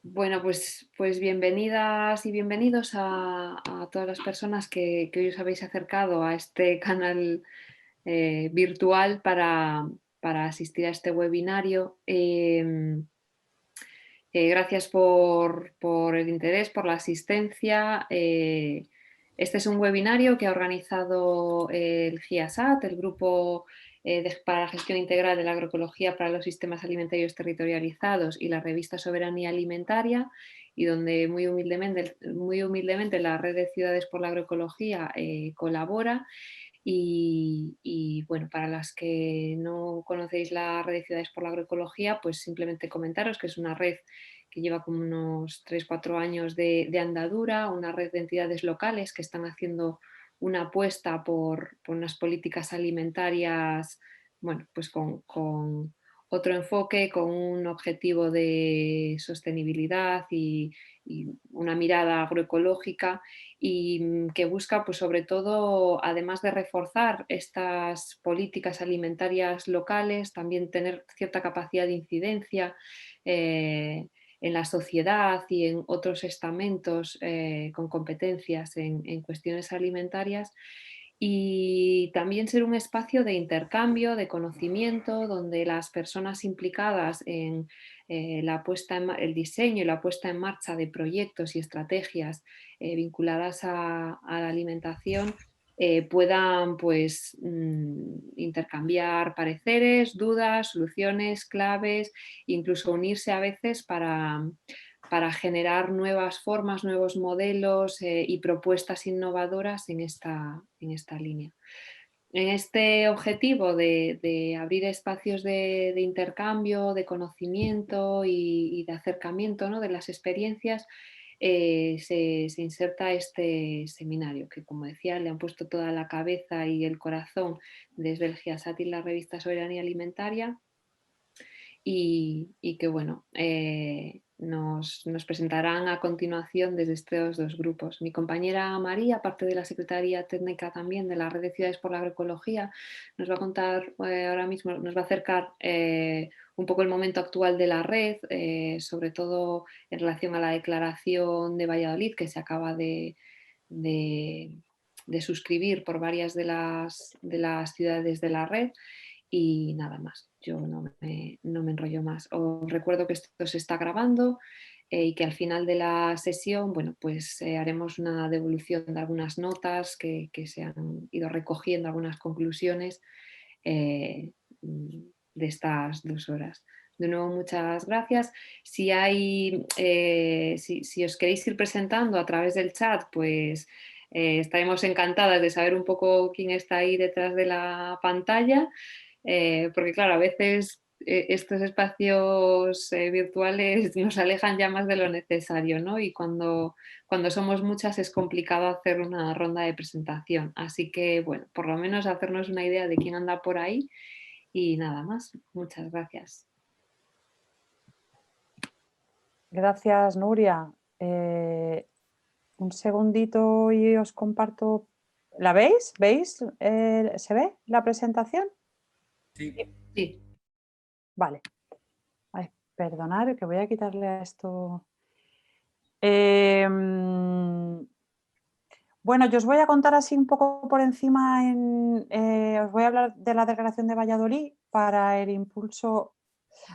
Bueno, pues bienvenidas y bienvenidos a todas las personas que hoy os habéis acercado a este canal virtual para asistir a este webinario. Gracias por el interés, por la asistencia. Este es un webinario que ha organizado el GIASAT, el Grupo para la Gestión Integral de la Agroecología para los Sistemas Alimentarios Territorializados y la revista Soberanía Alimentaria, y donde muy humildemente la Red de Ciudades por la Agroecología colabora. Y bueno, para las que no conocéis la red de Ciudades por la Agroecología, pues simplemente comentaros que es una red que lleva como unos 3-4 años de andadura, una red de entidades locales que están haciendo una apuesta por unas políticas alimentarias, bueno, pues con otro enfoque, con un objetivo de sostenibilidad y una mirada agroecológica, y que busca, pues sobre todo, además de reforzar estas políticas alimentarias locales, también tener cierta capacidad de incidencia en la sociedad y en otros estamentos con competencias en cuestiones alimentarias, y también ser un espacio de intercambio, de conocimiento, donde las personas implicadas en el diseño y la puesta en marcha de proyectos y estrategias vinculadas a la alimentación puedan, pues, intercambiar pareceres, dudas, soluciones, claves, incluso unirse a veces para generar nuevas formas, nuevos modelos y propuestas innovadoras en esta línea. En este objetivo de abrir espacios de intercambio, de conocimiento y de acercamiento, ¿no?, de las experiencias, se inserta este seminario, que, como decía, le han puesto toda la cabeza y el corazón desde el GIASAT y la revista Soberanía Alimentaria, y que, bueno, nos presentarán a continuación desde estos dos grupos. Mi compañera María, parte de la Secretaría Técnica también de la Red de Ciudades por la Agroecología, nos va a contar ahora mismo, nos va a acercar un poco el momento actual de la red, sobre todo en relación a la declaración de Valladolid, que se acaba de- de suscribir por varias de las ciudades de la red. Y nada más, yo no me enrollo más. Os recuerdo que esto se está grabando y que al final de la sesión, bueno, pues haremos una devolución de algunas notas que se han ido recogiendo, algunas conclusiones eh, de estas 2 horas. De nuevo, muchas gracias. Si os queréis ir presentando a través del chat, pues estaremos encantadas de saber un poco quién está ahí detrás de la pantalla, porque claro, a veces estos espacios virtuales nos alejan ya más de lo necesario, ¿no? Y cuando somos muchas es complicado hacer una ronda de presentación. Así que, bueno, por lo menos hacernos una idea de quién anda por ahí, y nada más. Muchas gracias. Gracias, Nuria. Un segundito y os comparto. ¿La veis? ¿Veis? ¿Se ve la presentación? Sí. Sí. Vale. Ay, perdonad que voy a quitarle a esto. Bueno, yo os voy a contar así un poco por encima, os voy a hablar de la Declaración de Valladolid para el impulso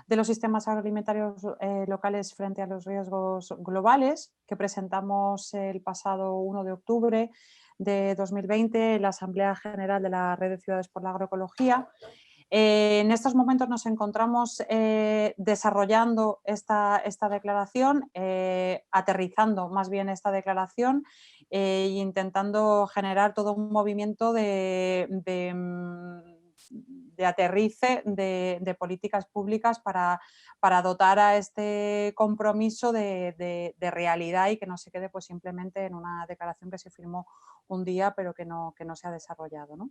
de los sistemas agroalimentarios locales frente a los riesgos globales, que presentamos el pasado 1 de octubre de 2020 en la Asamblea General de la Red de Ciudades por la Agroecología. En estos momentos nos encontramos desarrollando esta declaración, aterrizando más bien esta declaración e intentando generar todo un movimiento de aterrice de políticas públicas para dotar a este compromiso de realidad y que no se quede pues simplemente en una declaración que se firmó un día pero que no se ha desarrollado, ¿no?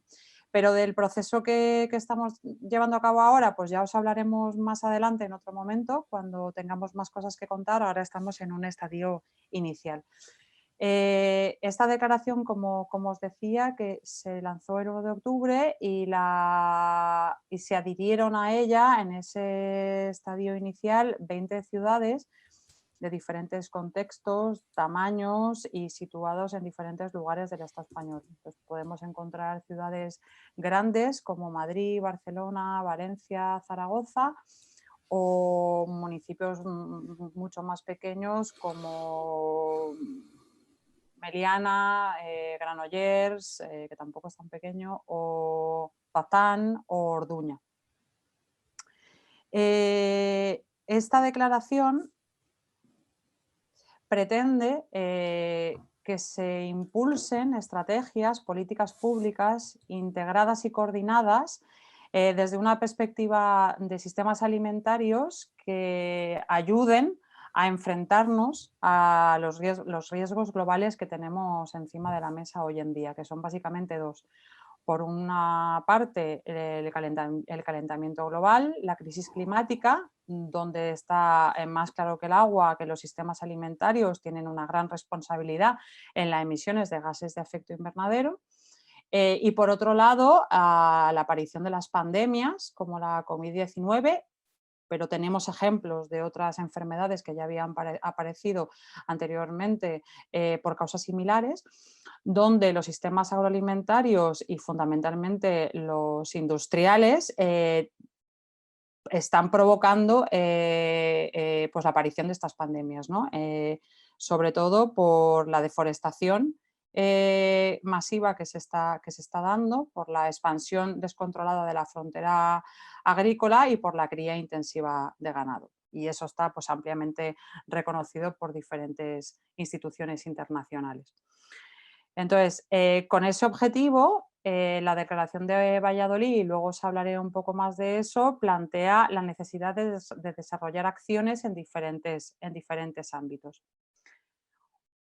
Pero del proceso que estamos llevando a cabo ahora, pues ya os hablaremos más adelante en otro momento, cuando tengamos más cosas que contar. Ahora estamos en un estadio inicial. Esta declaración, como os decía, que se lanzó el 1 de octubre y se adhirieron a ella en ese estadio inicial 20 ciudades de diferentes contextos, tamaños y situados en diferentes lugares del Estado español. Entonces, podemos encontrar ciudades grandes como Madrid, Barcelona, Valencia, Zaragoza, o municipios mucho más pequeños como Meliana, Granollers, que tampoco es tan pequeño, o Baztán o Orduña. Esta declaración pretende que se impulsen estrategias, políticas públicas integradas y coordinadas desde una perspectiva de sistemas alimentarios que ayuden a enfrentarnos a los riesgos globales que tenemos encima de la mesa hoy en día, que son básicamente dos. Por una parte, el calentamiento global, la crisis climática, donde está más claro que el agua que los sistemas alimentarios tienen una gran responsabilidad en las emisiones de gases de efecto invernadero. Y por otro lado, a la aparición de las pandemias como la COVID-19, pero tenemos ejemplos de otras enfermedades que ya habían aparecido anteriormente por causas similares, donde los sistemas agroalimentarios y fundamentalmente los industriales están provocando pues la aparición de estas pandemias, ¿no? Sobre todo por la deforestación masiva que se está dando, por la expansión descontrolada de la frontera agrícola y por la cría intensiva de ganado. Y eso está pues, ampliamente reconocido por diferentes instituciones internacionales. Entonces, con ese objetivo, la Declaración de Valladolid, y luego os hablaré un poco más de eso, plantea la necesidad de desarrollar acciones en diferentes ámbitos.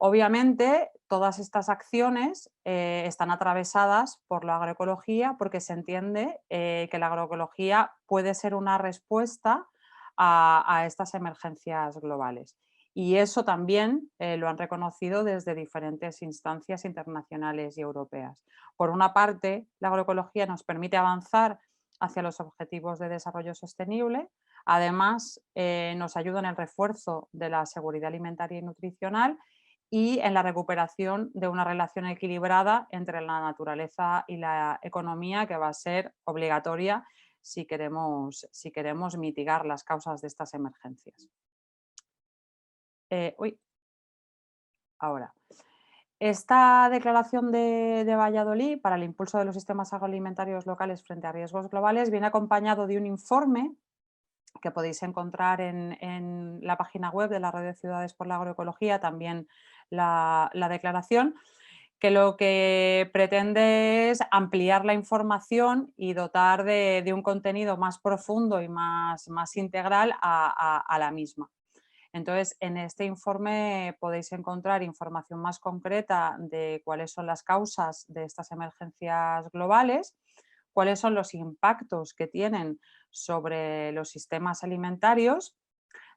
Obviamente, todas estas acciones están atravesadas por la agroecología porque se entiende que la agroecología puede ser una respuesta a estas emergencias globales. Y eso también lo han reconocido desde diferentes instancias internacionales y europeas. Por una parte, la agroecología nos permite avanzar hacia los objetivos de desarrollo sostenible. Además, nos ayuda en el refuerzo de la seguridad alimentaria y nutricional y en la recuperación de una relación equilibrada entre la naturaleza y la economía que va a ser obligatoria si queremos mitigar las causas de estas emergencias. Ahora, esta declaración de Valladolid para el impulso de los sistemas agroalimentarios locales frente a riesgos globales viene acompañado de un informe que podéis encontrar en la página web de la Red de Ciudades por la Agroecología, también la declaración, que lo que pretende es ampliar la información y dotar de un contenido más profundo y más integral a la misma. Entonces, en este informe podéis encontrar información más concreta de cuáles son las causas de estas emergencias globales, cuáles son los impactos que tienen sobre los sistemas alimentarios.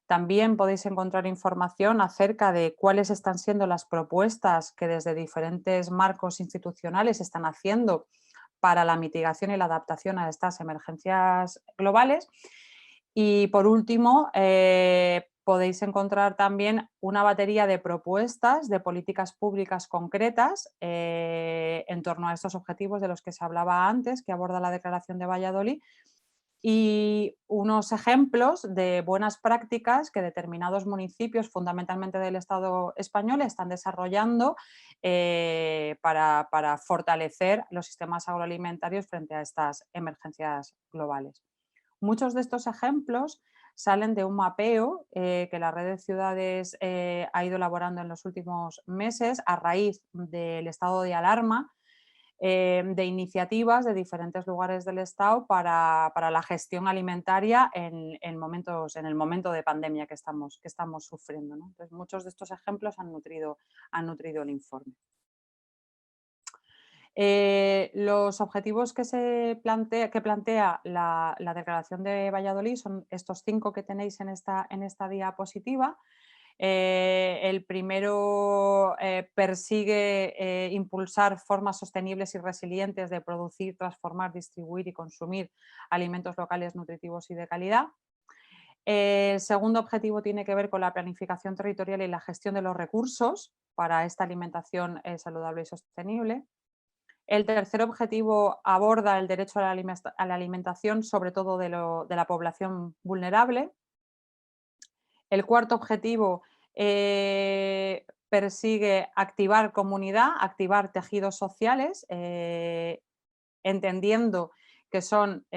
También podéis encontrar información acerca de cuáles están siendo las propuestas que desde diferentes marcos institucionales están haciendo para la mitigación y la adaptación a estas emergencias globales. Y por último, podéis encontrar también una batería de propuestas de políticas públicas concretas en torno a estos objetivos de los que se hablaba antes, que aborda la Declaración de Valladolid, y unos ejemplos de buenas prácticas que determinados municipios, fundamentalmente del Estado español, están desarrollando para fortalecer los sistemas agroalimentarios frente a estas emergencias globales. Muchos de estos ejemplos salen de un mapeo que la Red de Ciudades ha ido elaborando en los últimos meses a raíz del estado de alarma, de iniciativas de diferentes lugares del Estado para la gestión alimentaria en el momento de pandemia que estamos sufriendo, ¿no? Entonces, muchos de estos ejemplos han nutrido el informe. Los objetivos que plantea la Declaración de Valladolid son estos 5 que tenéis en esta diapositiva. El primero persigue impulsar formas sostenibles y resilientes de producir, transformar, distribuir y consumir alimentos locales nutritivos y de calidad. El segundo objetivo tiene que ver con la planificación territorial y la gestión de los recursos para esta alimentación saludable y sostenible. El tercer objetivo aborda el derecho a la alimentación, sobre todo de la población vulnerable. El cuarto objetivo persigue activar comunidad, activar tejidos sociales, entendiendo que son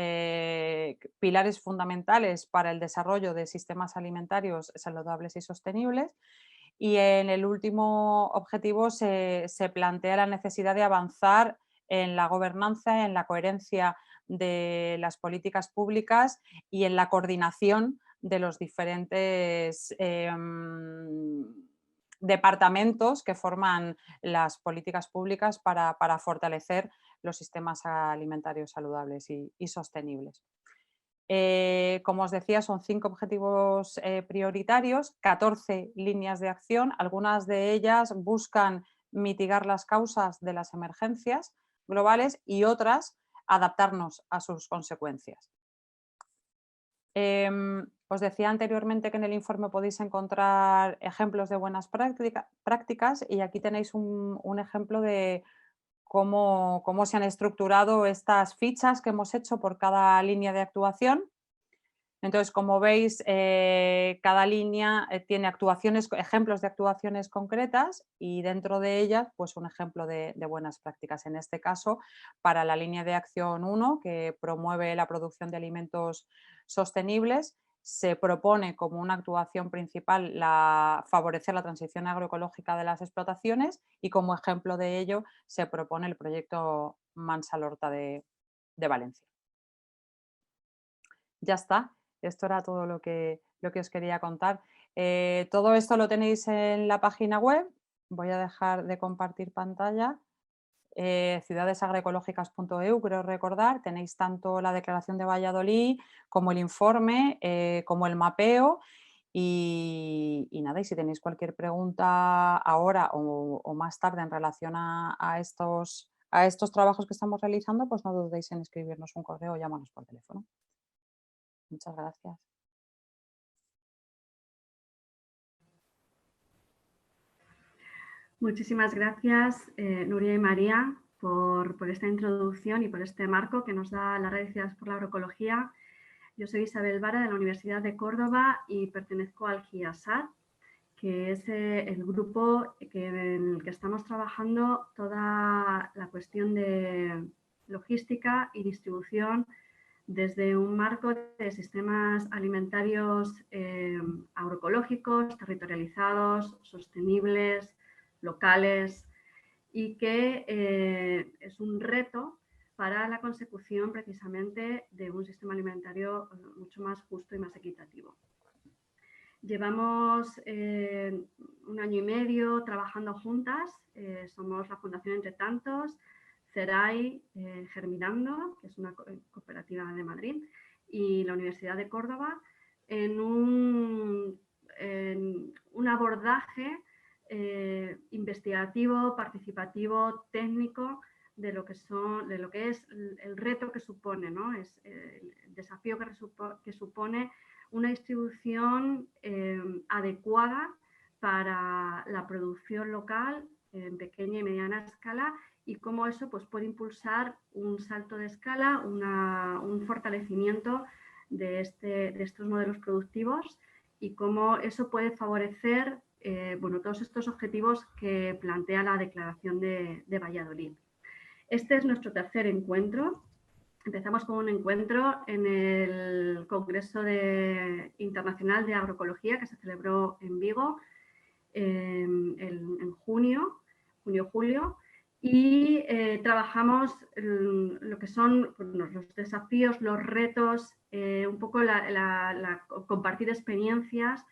pilares fundamentales para el desarrollo de sistemas alimentarios saludables y sostenibles. Y en el último objetivo se plantea la necesidad de avanzar en la gobernanza, en la coherencia de las políticas públicas y en la coordinación de los diferentes departamentos que forman las políticas públicas para fortalecer los sistemas alimentarios saludables y sostenibles. Como os decía, son 5 objetivos prioritarios, 14 líneas de acción. Algunas de ellas buscan mitigar las causas de las emergencias globales y otras adaptarnos a sus consecuencias. Os decía anteriormente que en el informe podéis encontrar ejemplos de buenas prácticas y aquí tenéis un ejemplo de cómo se han estructurado estas fichas que hemos hecho por cada línea de actuación. Entonces, como veis, cada línea tiene ejemplos de actuaciones concretas y dentro de ellas, pues un ejemplo de buenas prácticas. En este caso, para la línea de acción 1, que promueve la producción de alimentos sostenibles, se propone como una actuación principal favorecer la transición agroecológica de las explotaciones y como ejemplo de ello se propone el proyecto Mansalorta de Valencia. Ya está, esto era todo lo que os quería contar. Todo esto lo tenéis en la página web. Voy a dejar de compartir pantalla. Ciudadesagroecológicas.eu, creo recordar. Tenéis tanto la declaración de Valladolid como el informe, como el mapeo. Y nada, y si tenéis cualquier pregunta ahora o más tarde en relación a estos trabajos que estamos realizando, pues no dudéis en escribirnos un correo o llamarnos por teléfono. Muchas gracias. Muchísimas gracias, Nuria y María, por esta introducción y por este marco que nos da la Red de Ciudades por la Agroecología. Yo soy Isabel Vara, de la Universidad de Córdoba, y pertenezco al GIASAT, que es el grupo en el que estamos trabajando toda la cuestión de logística y distribución desde un marco de sistemas alimentarios agroecológicos, territorializados, sostenibles, locales, y que es un reto para la consecución precisamente de un sistema alimentario mucho más justo y más equitativo. Llevamos 1 año y medio trabajando juntas, somos la Fundación Entre Tantos, CERAI Germinando, que es una cooperativa de Madrid, y la Universidad de Córdoba, en un abordaje investigativo, participativo, técnico de lo que es el reto que supone, ¿no? Es el desafío que supone una distribución adecuada para la producción local en pequeña y mediana escala, y cómo eso pues, puede impulsar un salto de escala, un fortalecimiento de estos modelos productivos, y cómo eso puede favorecer bueno, todos estos objetivos que plantea la Declaración de Valladolid. Este es nuestro tercer encuentro. Empezamos con un encuentro en el Congreso Internacional de Agroecología, que se celebró en Vigo en junio-julio, y trabajamos lo que son los desafíos, los retos, un poco compartir experiencias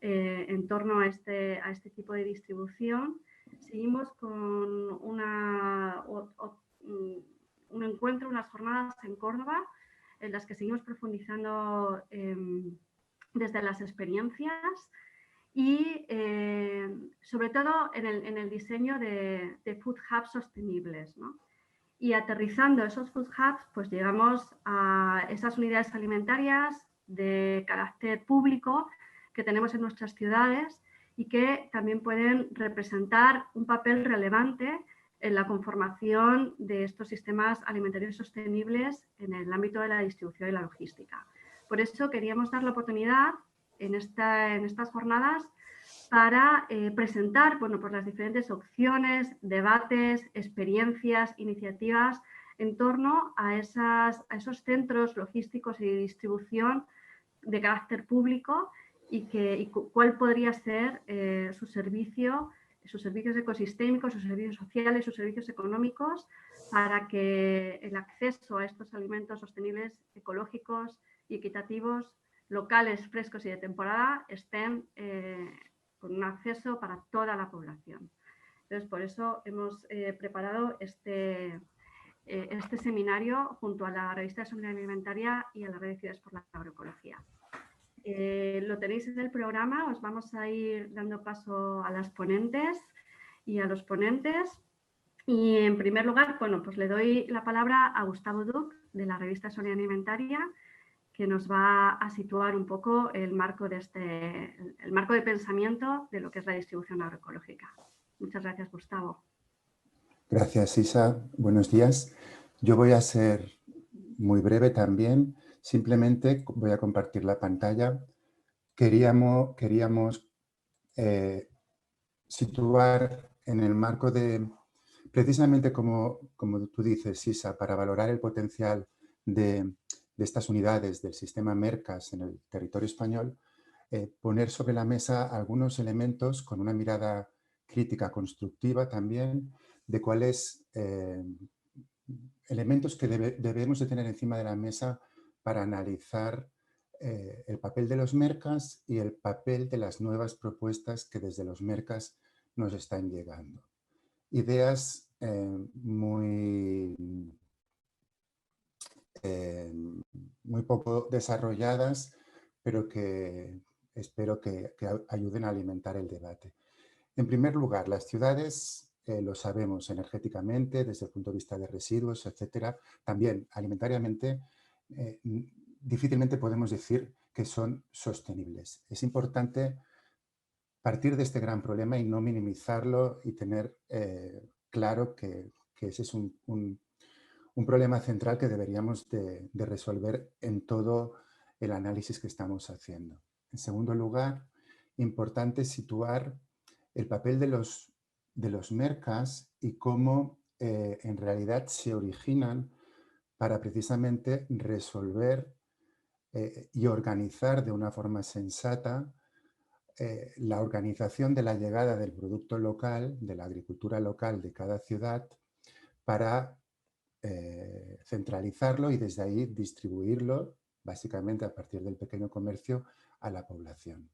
en torno a este tipo de distribución. Seguimos con un encuentro, unas jornadas en Córdoba, en las que seguimos profundizando desde las experiencias y sobre todo en el diseño de food hubs sostenibles, ¿no? Y aterrizando esos food hubs, pues llegamos a esas unidades alimentarias de carácter público que tenemos en nuestras ciudades y que también pueden representar un papel relevante en la conformación de estos sistemas alimentarios sostenibles en el ámbito de la distribución y la logística. Por eso queríamos dar la oportunidad en estas jornadas para presentar pues las diferentes opciones, debates, experiencias, iniciativas en torno a esos centros logísticos y de distribución de carácter público y cuál podría ser su servicio, sus servicios ecosistémicos, sus servicios sociales, sus servicios económicos, para que el acceso a estos alimentos sostenibles, ecológicos y equitativos, locales, frescos y de temporada, estén con un acceso para toda la población. Entonces, por eso hemos preparado este seminario junto a la revista de Soberanía Alimentaria y a la red de Ciudades por la Agroecología. Lo tenéis en el programa, os vamos a ir dando paso a las ponentes y a los ponentes. Y en primer lugar, bueno, pues le doy la palabra a Gustavo Duc, de la revista Soberanía Alimentaria, que nos va a situar un poco el marco de pensamiento de lo que es la distribución agroecológica. Muchas gracias, Gustavo. Gracias, Isa. Buenos días. Yo voy a ser muy breve también. Simplemente voy a compartir la pantalla. Queríamos situar en el marco de, precisamente como tú dices, Isa, para valorar el potencial de estas unidades del sistema Mercas en el territorio español, poner sobre la mesa algunos elementos con una mirada crítica constructiva también de cuáles elementos que debemos de tener encima de la mesa para analizar el papel de los mercas y el papel de las nuevas propuestas que desde los mercas nos están llegando. Ideas muy poco desarrolladas, pero que espero que ayuden a alimentar el debate. En primer lugar, las ciudades, lo sabemos energéticamente, desde el punto de vista de residuos, etcétera, también alimentariamente, difícilmente podemos decir que son sostenibles. Es importante partir de este gran problema y no minimizarlo y tener claro que ese es un problema central que deberíamos de resolver en todo el análisis que estamos haciendo. En segundo lugar, importante situar el papel de los mercas y cómo en realidad se originan para precisamente resolver y organizar de una forma sensata la organización de la llegada del producto local, de la agricultura local de cada ciudad, para centralizarlo y desde ahí distribuirlo, básicamente a partir del pequeño comercio, a la población.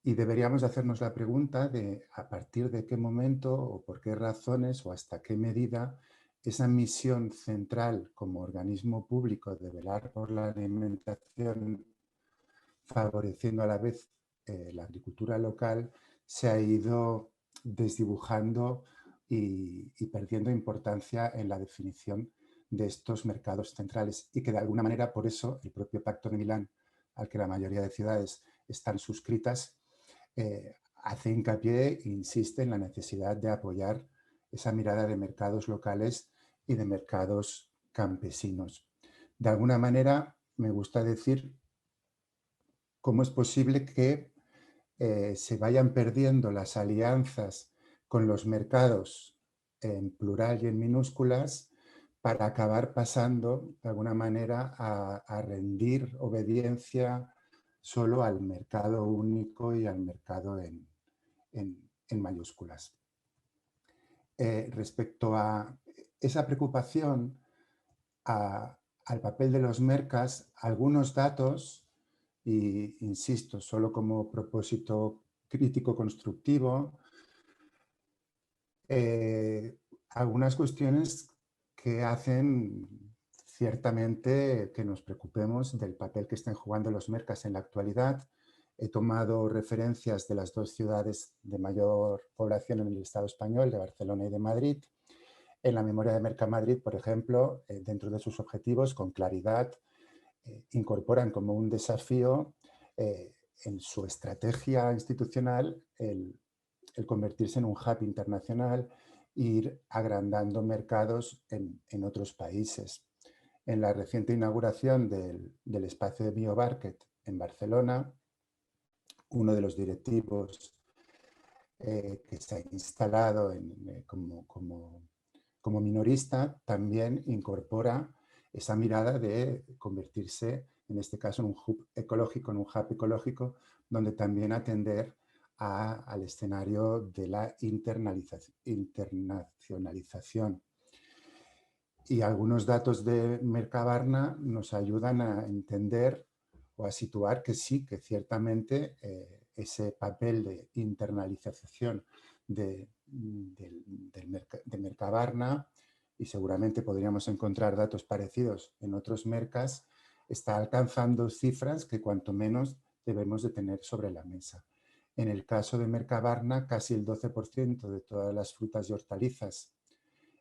Y deberíamos hacernos la pregunta de a partir de qué momento o por qué razones o hasta qué medida esa misión central como organismo público de velar por la alimentación, favoreciendo a la vez la agricultura local, se ha ido desdibujando y perdiendo importancia en la definición de estos mercados centrales y que de alguna manera por eso el propio Pacto de Milán, al que la mayoría de ciudades están suscritas, hace hincapié e insiste en la necesidad de apoyar esa mirada de mercados locales y de mercados campesinos. De alguna manera me gusta decir cómo es posible que se vayan perdiendo las alianzas con los mercados en plural y en minúsculas para acabar pasando de alguna manera a rendir obediencia solo al mercado único y al mercado en mayúsculas. Respecto a esa preocupación al papel de los mercas, algunos datos, y insisto, solo como propósito crítico constructivo, algunas cuestiones que hacen ciertamente que nos preocupemos del papel que están jugando los mercas en la actualidad. He tomado referencias de las dos ciudades de mayor población en el Estado español, de Barcelona y de Madrid. En la memoria de Mercamadrid, por ejemplo, dentro de sus objetivos, con claridad, incorporan como un desafío en su estrategia institucional el convertirse en un hub internacional e ir agrandando mercados en otros países. En la reciente inauguración del espacio de BioMarket en Barcelona, uno de los directivos que se ha instalado como minorista también incorpora esa mirada de convertirse, en este caso, en un hub ecológico, donde también atender al escenario de la internacionalización. Y algunos datos de Mercabarna nos ayudan a entender o a situar que sí, que ciertamente ese papel de internalización de Mercabarna, y seguramente podríamos encontrar datos parecidos en otros mercas, está alcanzando cifras que cuanto menos debemos de tener sobre la mesa. En el caso de Mercabarna, casi el 12% de todas las frutas y hortalizas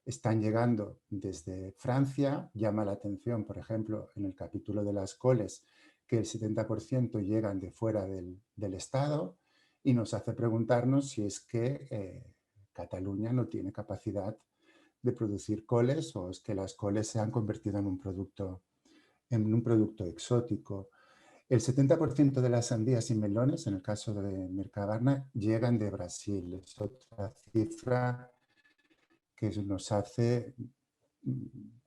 están llegando desde Francia. Llama la atención, por ejemplo, en el capítulo de las coles, que el 70% llegan de fuera del Estado, y nos hace preguntarnos si es que Cataluña no tiene capacidad de producir coles, o es que las coles se han convertido en un producto exótico. El 70% de las sandías y melones, en el caso de Mercabarna, llegan de Brasil. Es otra cifra que nos hace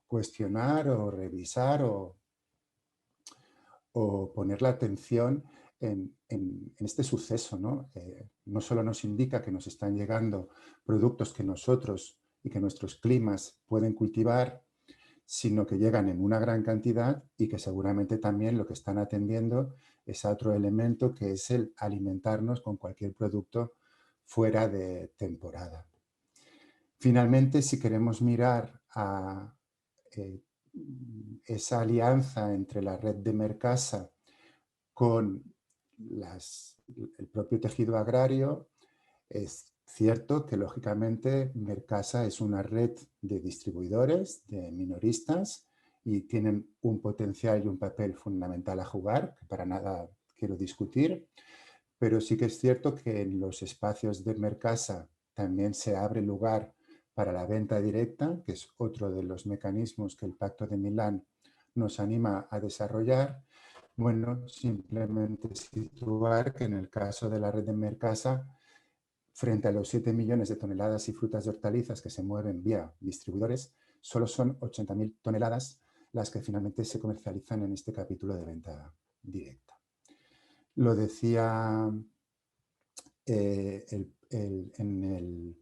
cuestionar o revisar o poner la atención en este suceso, ¿no? No solo nos indica que nos están llegando productos que nosotros y que nuestros climas pueden cultivar, sino que llegan en una gran cantidad y que seguramente también lo que están atendiendo es a otro elemento, que es el alimentarnos con cualquier producto fuera de temporada. Finalmente, si queremos mirar a esa alianza entre la red de Mercasa con el propio tejido agrario, es cierto que lógicamente Mercasa es una red de distribuidores, de minoristas, y tienen un potencial y un papel fundamental a jugar, que para nada quiero discutir, pero sí que es cierto que en los espacios de Mercasa también se abre lugar para la venta directa, que es otro de los mecanismos que el Pacto de Milán nos anima a desarrollar. Bueno, simplemente situar que en el caso de la red de Mercasa, frente a los 7 millones de toneladas y frutas y hortalizas que se mueven vía distribuidores, solo son 80.000 toneladas las que finalmente se comercializan en este capítulo de venta directa. Lo decía en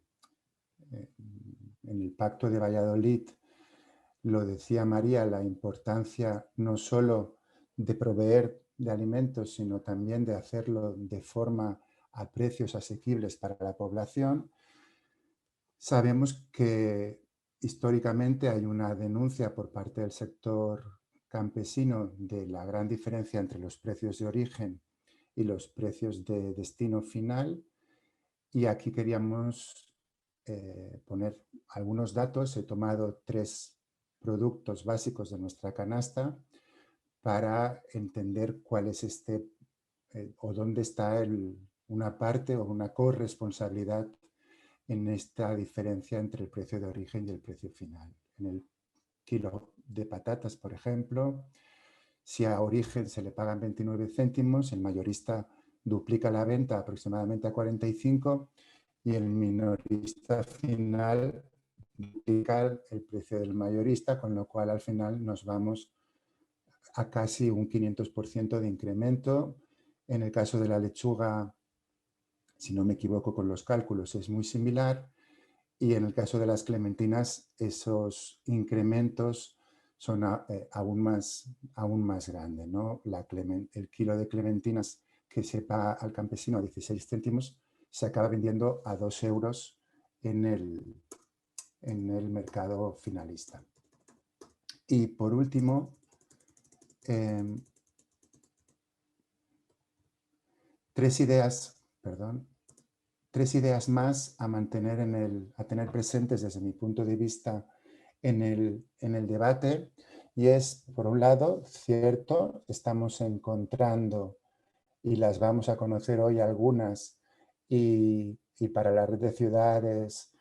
el Pacto de Valladolid, lo decía María, la importancia no solo de proveer de alimentos, sino también de hacerlo de forma a precios asequibles para la población. Sabemos que históricamente hay una denuncia por parte del sector campesino de la gran diferencia entre los precios de origen y los precios de destino final, y aquí queríamos poner algunos datos. He tomado 3 productos básicos de nuestra canasta para entender cuál es o dónde está una parte o una corresponsabilidad en esta diferencia entre el precio de origen y el precio final. En el kilo de patatas, por ejemplo, si a origen se le pagan 29 céntimos, el mayorista duplica la venta aproximadamente a 45, y el minorista final duplica el precio del mayorista, con lo cual al final nos vamos a casi un 500% de incremento. En el caso de la lechuga, si no me equivoco con los cálculos, es muy similar, y en el caso de las clementinas esos incrementos son aún más grandes, ¿no? El kilo de clementinas que se paga al campesino a 16 céntimos se acaba vendiendo a 2 euros en el mercado finalista. Y por último, 3 ideas más a tener presentes desde mi punto de vista en el debate, Y es, por un lado, cierto, estamos encontrando, y las vamos a conocer hoy algunas, y para la red de ciudades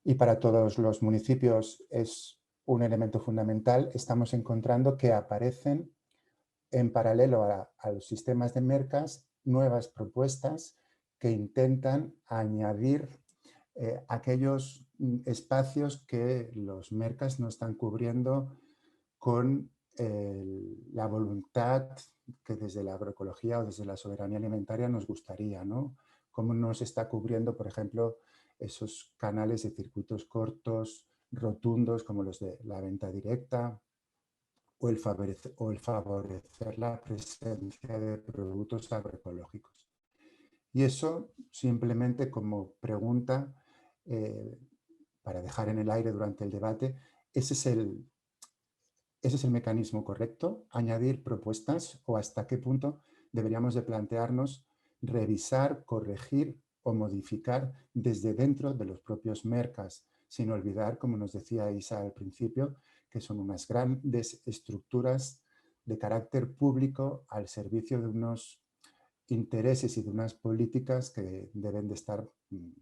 y para todos los municipios es un elemento fundamental, estamos encontrando que aparecen en paralelo a los sistemas de mercas nuevas propuestas que intentan añadir aquellos espacios que los mercas no están cubriendo con la voluntad que desde la agroecología o desde la soberanía alimentaria nos gustaría, ¿no? Cómo no se está cubriendo, por ejemplo, esos canales de circuitos cortos, rotundos, como los de la venta directa, o el favorecer la presencia de productos agroecológicos. Y eso simplemente como pregunta, para dejar en el aire durante el debate, ese es el mecanismo correcto, añadir propuestas, o hasta qué punto deberíamos de plantearnos revisar, corregir o modificar desde dentro de los propios mercas, sin olvidar, como nos decía Isa al principio, que son unas grandes estructuras de carácter público al servicio de unos intereses y de unas políticas que deben de estar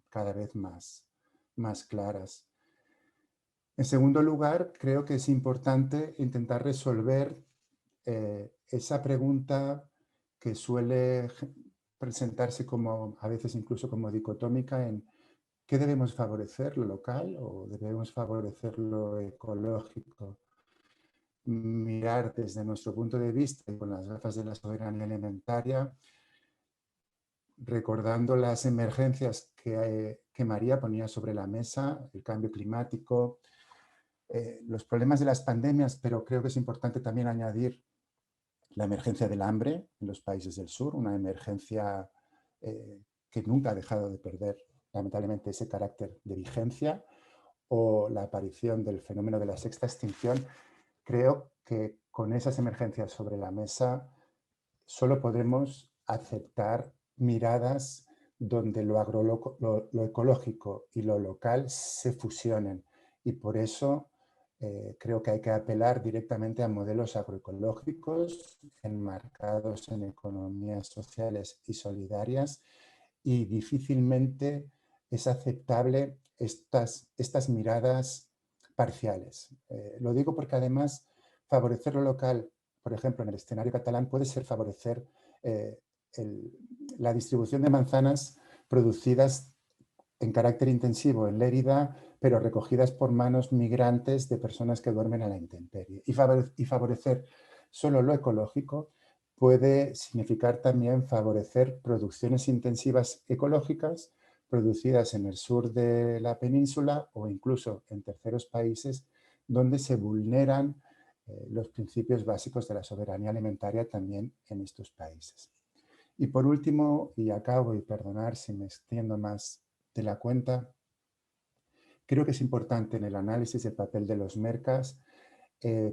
cada vez más claras. En segundo lugar, creo que es importante intentar resolver esa pregunta que suele presentarse como, a veces incluso como dicotómica, en ¿qué debemos favorecer, lo local o debemos favorecer lo ecológico? Mirar desde nuestro punto de vista y con las gafas de la soberanía alimentaria, recordando las emergencias que María ponía sobre la mesa, el cambio climático, los problemas de las pandemias, pero creo que es importante también añadir la emergencia del hambre en los países del sur, una emergencia que nunca ha dejado de perder, lamentablemente, ese carácter de vigencia, o la aparición del fenómeno de la sexta extinción. Creo que con esas emergencias sobre la mesa solo podemos aceptar miradas donde lo ecológico y lo local se fusionen, y por eso creo que hay que apelar directamente a modelos agroecológicos enmarcados en economías sociales y solidarias, y difícilmente es aceptable estas miradas parciales. Lo digo porque además favorecer lo local, por ejemplo, en el escenario catalán, puede ser favorecer la distribución de manzanas producidas en carácter intensivo en Lérida, pero recogidas por manos migrantes de personas que duermen a la intemperie. Y favorecer solo lo ecológico puede significar también favorecer producciones intensivas ecológicas producidas en el sur de la península o incluso en terceros países donde se vulneran los principios básicos de la soberanía alimentaria también en estos países. Y por último, y acabo, y perdonar si me extiendo más de la cuenta, creo que es importante en el análisis del papel de los mercas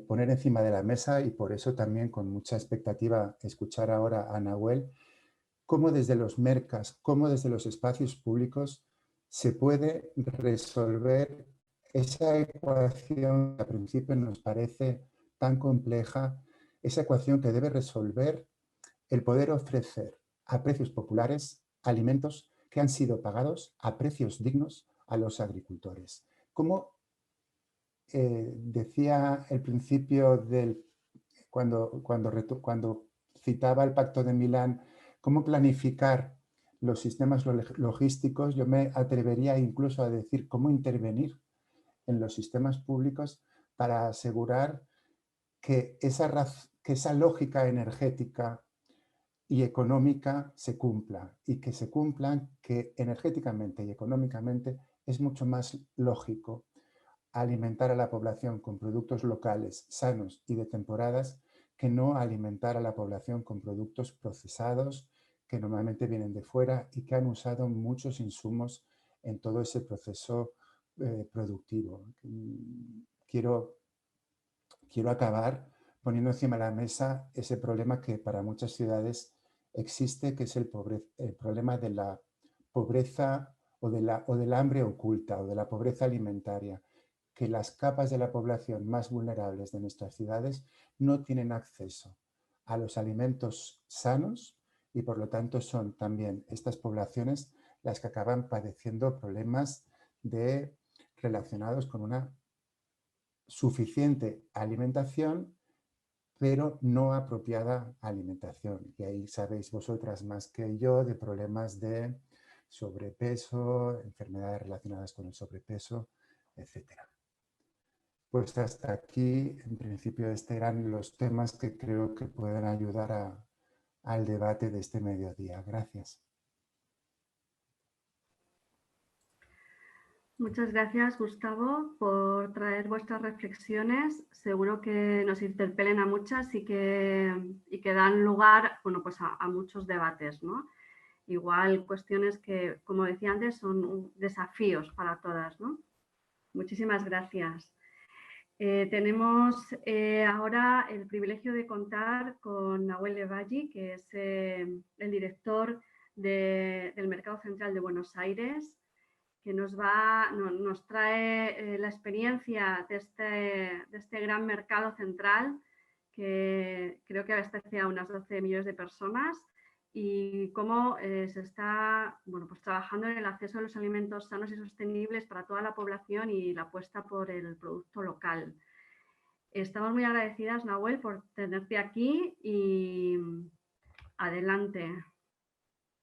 poner encima de la mesa, y por eso también con mucha expectativa escuchar ahora a Nahuel, cómo desde los mercas, cómo desde los espacios públicos se puede resolver esa ecuación que al principio nos parece tan compleja, esa ecuación que debe resolver el poder ofrecer a precios populares alimentos que han sido pagados a precios dignos a los agricultores. Como decía el principio cuando citaba el Pacto de Milán, cómo planificar los sistemas logísticos, yo me atrevería incluso a decir cómo intervenir en los sistemas públicos para asegurar que esa lógica energética y económica se cumpla, y que se cumplan que energéticamente y económicamente es mucho más lógico alimentar a la población con productos locales, sanos y de temporadas, que no alimentar a la población con productos procesados que normalmente vienen de fuera y que han usado muchos insumos en todo ese proceso productivo. Quiero acabar poniendo encima de la mesa ese problema que para muchas ciudades existe, que es el problema de la pobreza o del hambre oculta o de la pobreza alimentaria, que las capas de la población más vulnerables de nuestras ciudades no tienen acceso a los alimentos sanos y por lo tanto son también estas poblaciones las que acaban padeciendo problemas relacionados con una suficiente alimentación pero no apropiada alimentación. Y ahí sabéis vosotras más que yo de problemas de sobrepeso, enfermedades relacionadas con el sobrepeso, etc. Pues hasta aquí, en principio, estos eran los temas que creo que pueden ayudar al debate de este mediodía. Gracias. Muchas gracias, Gustavo, por traer vuestras reflexiones. Seguro que nos interpelen a muchas y que dan lugar, bueno, pues a muchos debates, ¿no? Igual cuestiones que, como decía antes, son desafíos para todas, ¿no? Muchísimas gracias. Tenemos ahora el privilegio de contar con Nahuel Levalli, que es el director del Mercado Central de Buenos Aires, que nos trae la experiencia de este gran mercado central, que creo que abastece a unas 12 millones de personas, y cómo se está pues trabajando en el acceso a los alimentos sanos y sostenibles para toda la población y la apuesta por el producto local. Estamos muy agradecidas, Nahuel, por tenerte aquí y adelante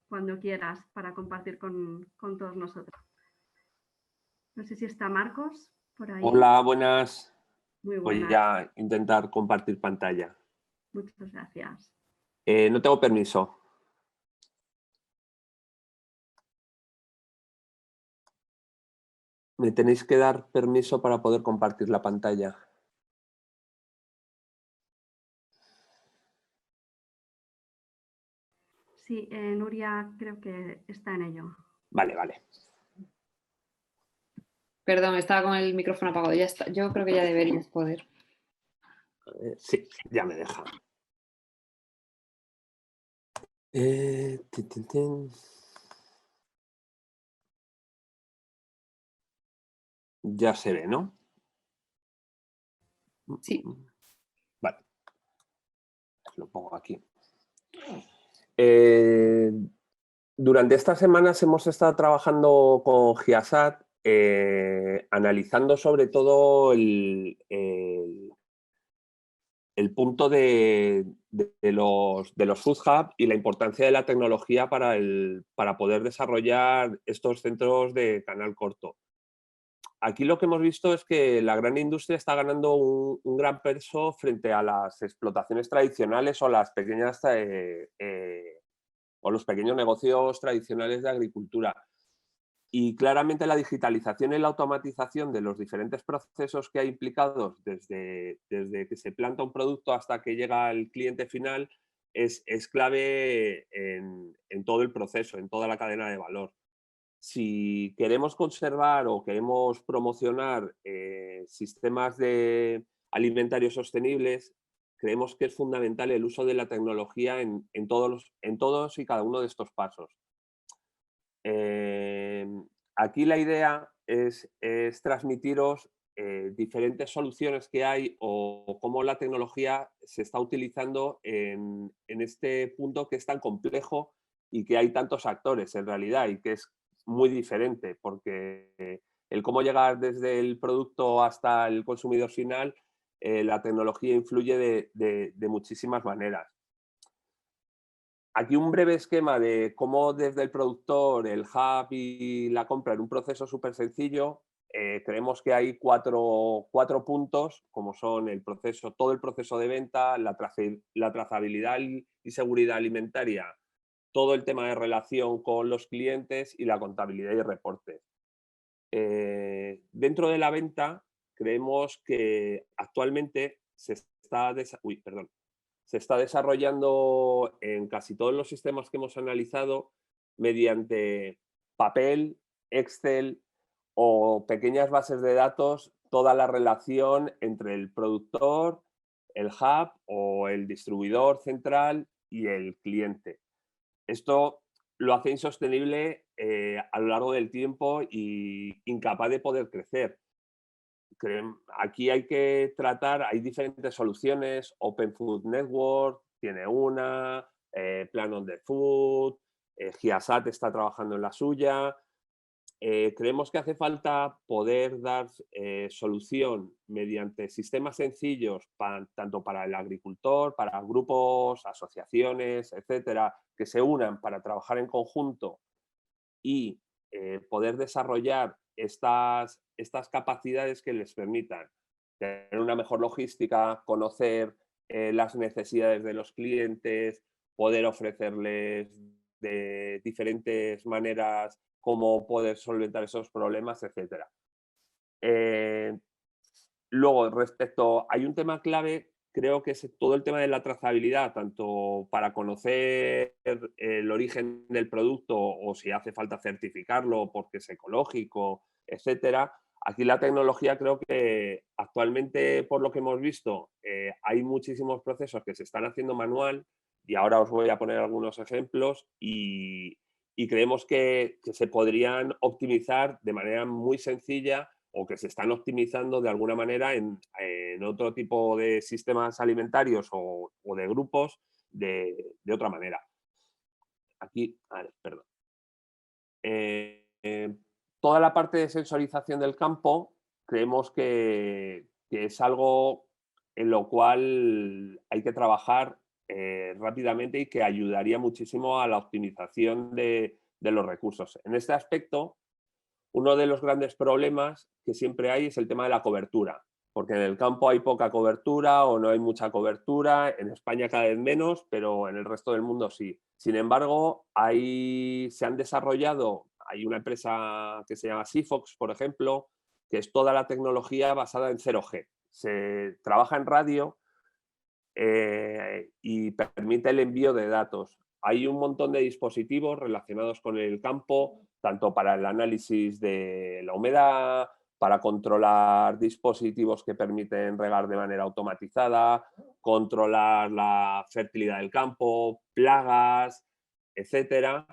cuando quieras para compartir con todos nosotros. No sé si está Marcos por ahí. Hola, buenas. Muy buenas. Voy a intentar compartir pantalla. Muchas gracias. No tengo permiso. Me tenéis que dar permiso para poder compartir la pantalla. Sí, Nuria creo que está en ello. Vale, vale. Perdón, estaba con el micrófono apagado. Ya está. Yo creo que ya deberías poder. Sí, ya me deja. Ya se ve, ¿no? Sí. Vale. Lo pongo aquí. Durante estas semanas hemos estado trabajando con Giasat, analizando sobre todo el punto de los Food Hub y la importancia de la tecnología para poder desarrollar estos centros de canal corto. Aquí lo que hemos visto es que la gran industria está ganando un gran peso frente a las explotaciones tradicionales o las pequeñas o los pequeños negocios tradicionales de agricultura. Y claramente la digitalización y la automatización de los diferentes procesos que hay implicados desde que se planta un producto hasta que llega al cliente final es clave en todo el proceso, en toda la cadena de valor. Si queremos conservar o queremos promocionar sistemas alimentarios sostenibles, creemos que es fundamental el uso de la tecnología en todos y cada uno de estos pasos. Aquí la idea es transmitiros diferentes soluciones que hay o cómo la tecnología se está utilizando en este punto que es tan complejo y que hay tantos actores en realidad y que es muy diferente, porque el cómo llegar desde el producto hasta el consumidor final, la tecnología influye de muchísimas maneras. Aquí un breve esquema de cómo desde el productor, el hub y la compra en un proceso súper sencillo. Creemos que hay cuatro puntos, como son todo el proceso de venta, la trazabilidad y seguridad alimentaria, todo el tema de relación con los clientes y la contabilidad y reportes. Dentro de la venta, creemos que actualmente se está desarrollando en casi todos los sistemas que hemos analizado mediante papel, Excel o pequeñas bases de datos toda la relación entre el productor, el hub o el distribuidor central y el cliente. Esto lo hace insostenible a lo largo del tiempo y incapaz de poder crecer. aquí hay que tratar, hay diferentes soluciones, Open Food Network tiene una, Plan on the Food, Giasat está trabajando en la suya. Creemos que hace falta poder dar solución mediante sistemas sencillos, tanto para el agricultor, para grupos, asociaciones, etcétera, que se unan para trabajar en conjunto y poder desarrollar estas capacidades que les permitan tener una mejor logística, conocer las necesidades de los clientes, poder ofrecerles de diferentes maneras cómo poder solventar esos problemas, etc. Luego, hay un tema clave, creo que es todo el tema de la trazabilidad, tanto para conocer el origen del producto o si hace falta certificarlo porque es ecológico, etcétera. Aquí la tecnología creo que actualmente, por lo que hemos visto, hay muchísimos procesos que se están haciendo manual y ahora os voy a poner algunos ejemplos y creemos que se podrían optimizar de manera muy sencilla o que se están optimizando de alguna manera en otro tipo de sistemas alimentarios o de grupos de otra manera. Aquí, perdón. Toda la parte de sensorización del campo creemos que es algo en lo cual hay que trabajar rápidamente y que ayudaría muchísimo a la optimización de los recursos. En este aspecto, uno de los grandes problemas que siempre hay es el tema de la cobertura, porque en el campo hay poca cobertura o no hay mucha cobertura, en España cada vez menos, pero en el resto del mundo sí. Sin embargo, se han desarrollado, hay una empresa que se llama Sigfox, por ejemplo, que es toda la tecnología basada en 0G. Se trabaja en radio y permite el envío de datos. Hay un montón de dispositivos relacionados con el campo, tanto para el análisis de la humedad, para controlar dispositivos que permiten regar de manera automatizada, controlar la fertilidad del campo, plagas, etcétera,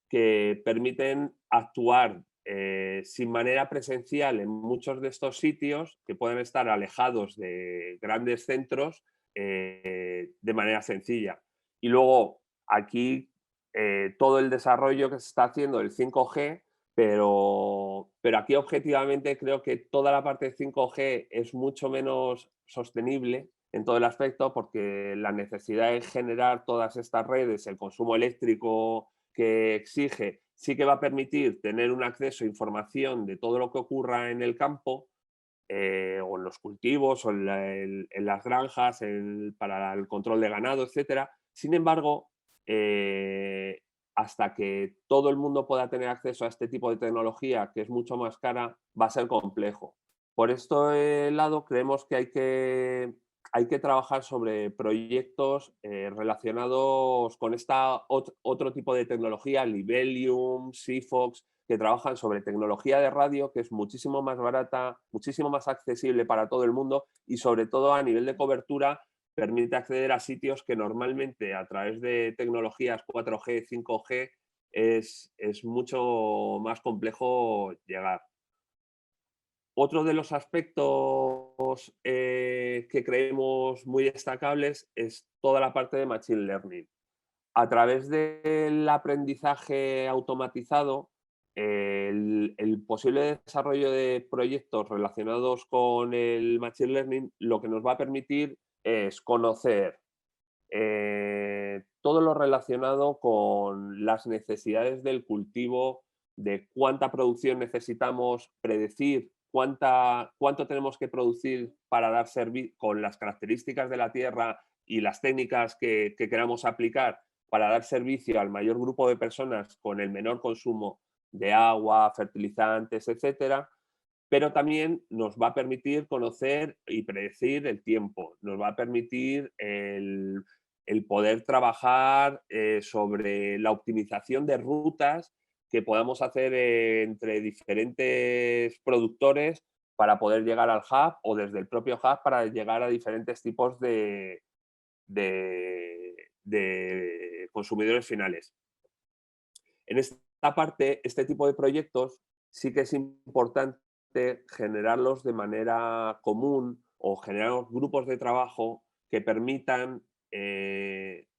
que permiten actuar sin manera presencial en muchos de estos sitios que pueden estar alejados de grandes centros de manera sencilla. Y luego aquí todo el desarrollo que se está haciendo del 5G, pero aquí objetivamente creo que toda la parte de 5G es mucho menos sostenible en todo el aspecto porque la necesidad de generar todas estas redes, el consumo eléctrico que exige, sí que va a permitir tener un acceso a información de todo lo que ocurra en el campo, o en los cultivos, o en las granjas, para el control de ganado, etcétera. Sin embargo, hasta que todo el mundo pueda tener acceso a este tipo de tecnología, que es mucho más cara, va a ser complejo. Por este lado, creemos que hay que trabajar sobre proyectos relacionados con otro tipo de tecnología, Libelium, Sigfox, que trabajan sobre tecnología de radio, que es muchísimo más barata, muchísimo más accesible para todo el mundo y sobre todo a nivel de cobertura permite acceder a sitios que normalmente a través de tecnologías 4G, 5G es mucho más complejo llegar. Otro de los aspectos que creemos muy destacables es toda la parte de Machine Learning. A través del aprendizaje automatizado, el posible desarrollo de proyectos relacionados con el Machine Learning lo que nos va a permitir es conocer todo lo relacionado con las necesidades del cultivo, de cuánta producción necesitamos, predecir cuánto tenemos que producir para dar servicio con las características de la tierra y las técnicas que queramos aplicar para dar servicio al mayor grupo de personas con el menor consumo de agua, fertilizantes, etcétera. Pero también nos va a permitir conocer y predecir el tiempo, nos va a permitir el poder trabajar sobre la optimización de rutas que podamos hacer entre diferentes productores para poder llegar al hub o desde el propio hub para llegar a diferentes tipos de consumidores finales. En esta parte, este tipo de proyectos sí que es importante generarlos de manera común o generar grupos de trabajo que permitan,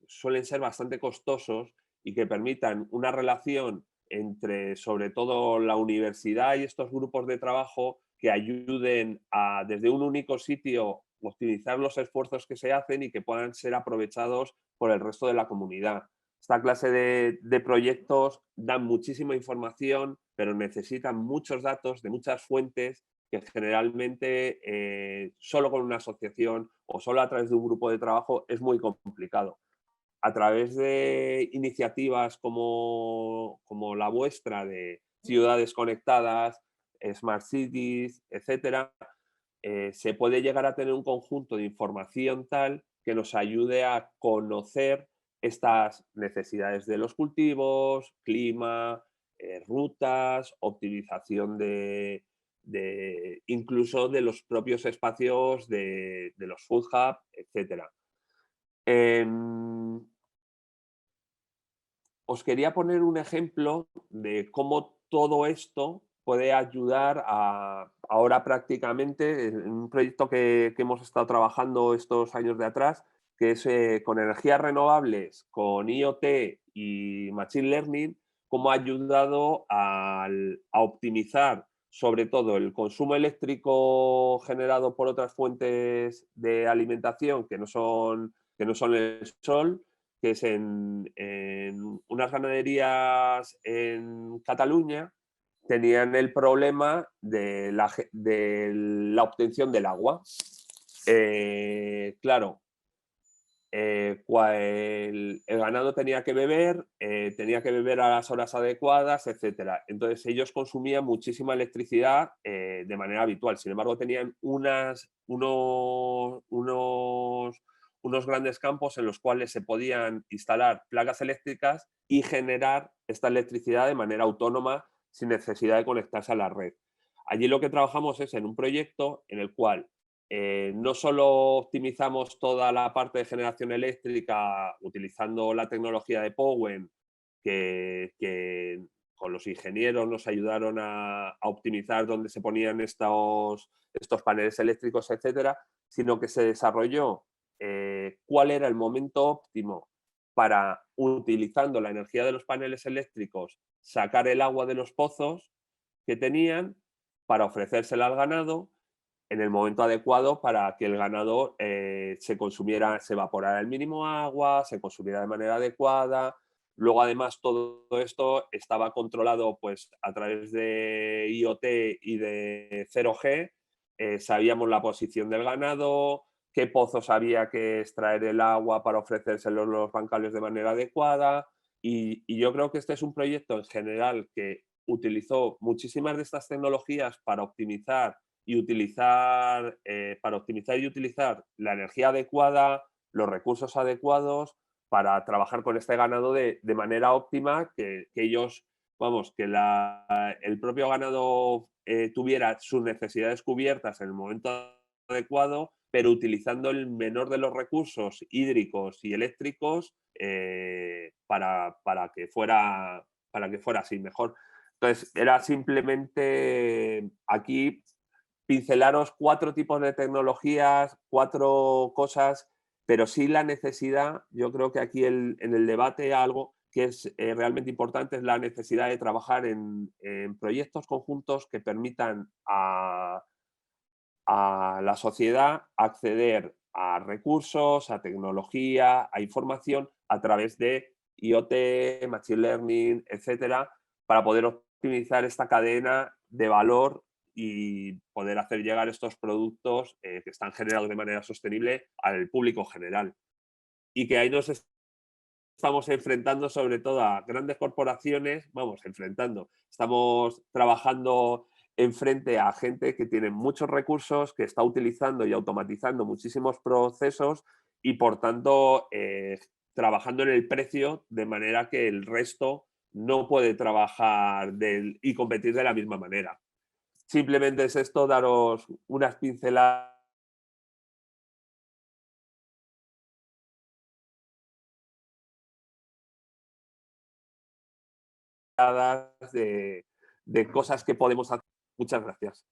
suelen ser bastante costosos y que permitan una relación entre, sobre todo, la universidad y estos grupos de trabajo que ayuden a, desde un único sitio, optimizar los esfuerzos que se hacen y que puedan ser aprovechados por el resto de la comunidad. Esta clase de proyectos dan muchísima información, pero necesitan muchos datos de muchas fuentes que generalmente solo con una asociación o solo a través de un grupo de trabajo es muy complicado. A través de iniciativas como la vuestra de ciudades conectadas, smart cities, etcétera, se puede llegar a tener un conjunto de información tal que nos ayude a conocer estas necesidades de los cultivos, clima, rutas, optimización incluso de los propios espacios de los food hub, etcétera. Os quería poner un ejemplo de cómo todo esto puede ayudar ahora prácticamente en un proyecto que hemos estado trabajando estos años de atrás, que es con energías renovables, con IoT y Machine Learning, cómo ha ayudado a optimizar sobre todo el consumo eléctrico generado por otras fuentes de alimentación que no son el sol, que es en unas ganaderías en Cataluña, tenían el problema de la obtención del agua. Claro, el ganado tenía que beber a las horas adecuadas, etcétera. Entonces ellos consumían muchísima electricidad de manera habitual. Sin embargo, tenían unos grandes campos en los cuales se podían instalar placas eléctricas y generar esta electricidad de manera autónoma sin necesidad de conectarse a la red. Allí lo que trabajamos es en un proyecto en el cual no solo optimizamos toda la parte de generación eléctrica utilizando la tecnología de Powen, que con los ingenieros nos ayudaron a optimizar dónde se ponían estos paneles eléctricos, etcétera, sino que se desarrolló cuál era el momento óptimo para, utilizando la energía de los paneles eléctricos, sacar el agua de los pozos que tenían para ofrecérsela al ganado en el momento adecuado para que el ganado se evaporara el mínimo agua, se consumiera de manera adecuada. Luego, además, todo esto estaba controlado pues, a través de IoT y de 0G. Sabíamos la posición del ganado, qué pozos había que extraer el agua para ofrecérselos los bancales de manera adecuada. Y yo creo que este es un proyecto en general que utilizó muchísimas de estas tecnologías para optimizar y utilizar la energía adecuada, los recursos adecuados para trabajar con este ganado de manera óptima, que ellos, vamos, que el propio ganado tuviera sus necesidades cubiertas en el momento adecuado, pero utilizando el menor de los recursos hídricos y eléctricos para que fuera así mejor. Entonces, era simplemente aquí pincelaros 4 tipos de tecnologías, 4 cosas, pero sí la necesidad, yo creo que aquí en el debate algo que es realmente importante es la necesidad de trabajar en proyectos conjuntos que permitan a la sociedad acceder a recursos, a tecnología, a información a través de IoT, Machine Learning, etcétera, para poder optimizar esta cadena de valor y poder hacer llegar estos productos que están generados de manera sostenible al público general. Y que ahí nos estamos enfrentando sobre todo a grandes corporaciones, estamos trabajando enfrente a gente que tiene muchos recursos, que está utilizando y automatizando muchísimos procesos y por tanto trabajando en el precio de manera que el resto no puede trabajar y competir de la misma manera. Simplemente es esto, daros unas pinceladas de cosas que podemos hacer. Muchas gracias.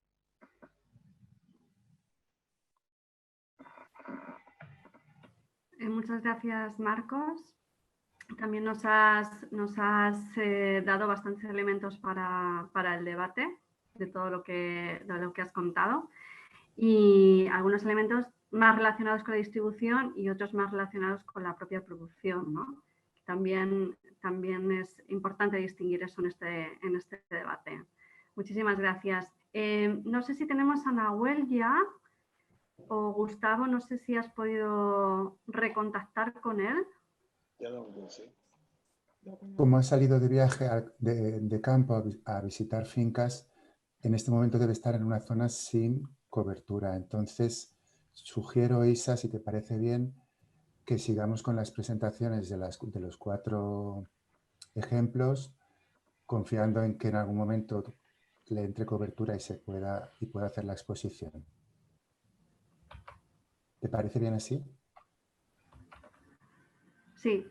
muchas gracias, Marcos. También nos has dado bastantes elementos para el debate de todo lo que has contado, y algunos elementos más relacionados con la distribución y otros más relacionados con la propia producción, ¿no? También es importante distinguir eso en este debate. Muchísimas gracias. No sé si tenemos a Nahuel ya, o Gustavo, no sé si has podido recontactar con él. Ya lo sé. Como ha salido de viaje de campo a visitar fincas, en este momento debe estar en una zona sin cobertura. Entonces, sugiero, Isa, si te parece bien, que sigamos con las presentaciones de los 4 ejemplos, confiando en que en algún momento le entre cobertura y pueda hacer la exposición. ¿Te parece bien así? Sí,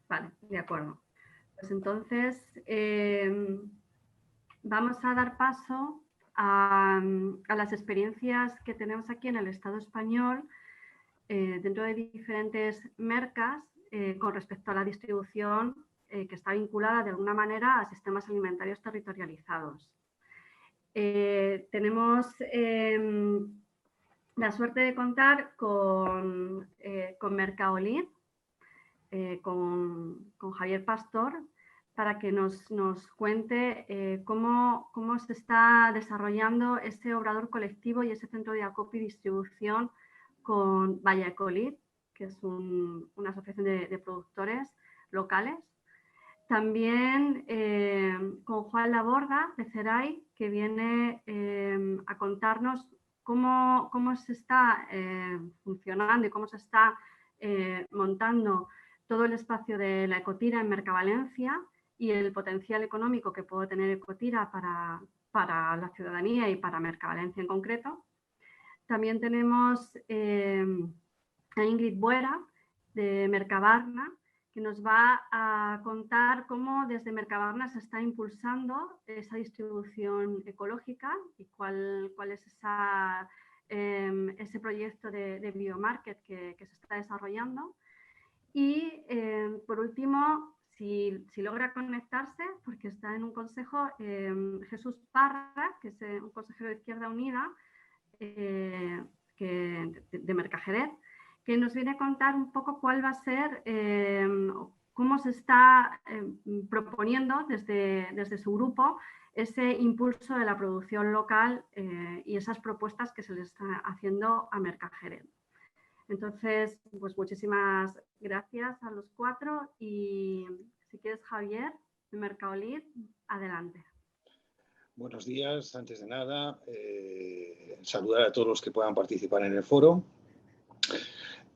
vale, de acuerdo. Pues entonces vamos a dar paso a las experiencias que tenemos aquí en el Estado español dentro de diferentes mercas con respecto a la distribución que está vinculada de alguna manera a sistemas alimentarios territorializados. Tenemos la suerte de contar con Mercaolid, con Javier Pastor, para que nos cuente cómo se está desarrollando ese obrador colectivo y ese centro de acopio y distribución con Valladolid, que es una asociación de productores locales. También con Juan Laborda de CERAI, que viene a contarnos cómo se está funcionando y cómo se está montando todo el espacio de la Ecotira en Mercavalencia y el potencial económico que puede tener Ecotira para la ciudadanía y para Mercavalencia en concreto. También tenemos a Ingrid Buera de Mercabarna, que nos va a contar cómo desde Mercabarna se está impulsando esa distribución ecológica y cuál es ese proyecto de biomarket que se está desarrollando. Y por último, si logra conectarse, porque está en un consejo, Jesús Parra, que es un consejero de Izquierda Unida de Mercajerez, que nos viene a contar un poco cuál va a ser, cómo se está proponiendo desde su grupo ese impulso de la producción local y esas propuestas que se le está haciendo a Mercajerez. Entonces, pues muchísimas gracias a los 4 y si quieres, Javier, de Mercaolid, adelante. Buenos días. Antes de nada, saludar a todos los que puedan participar en el foro.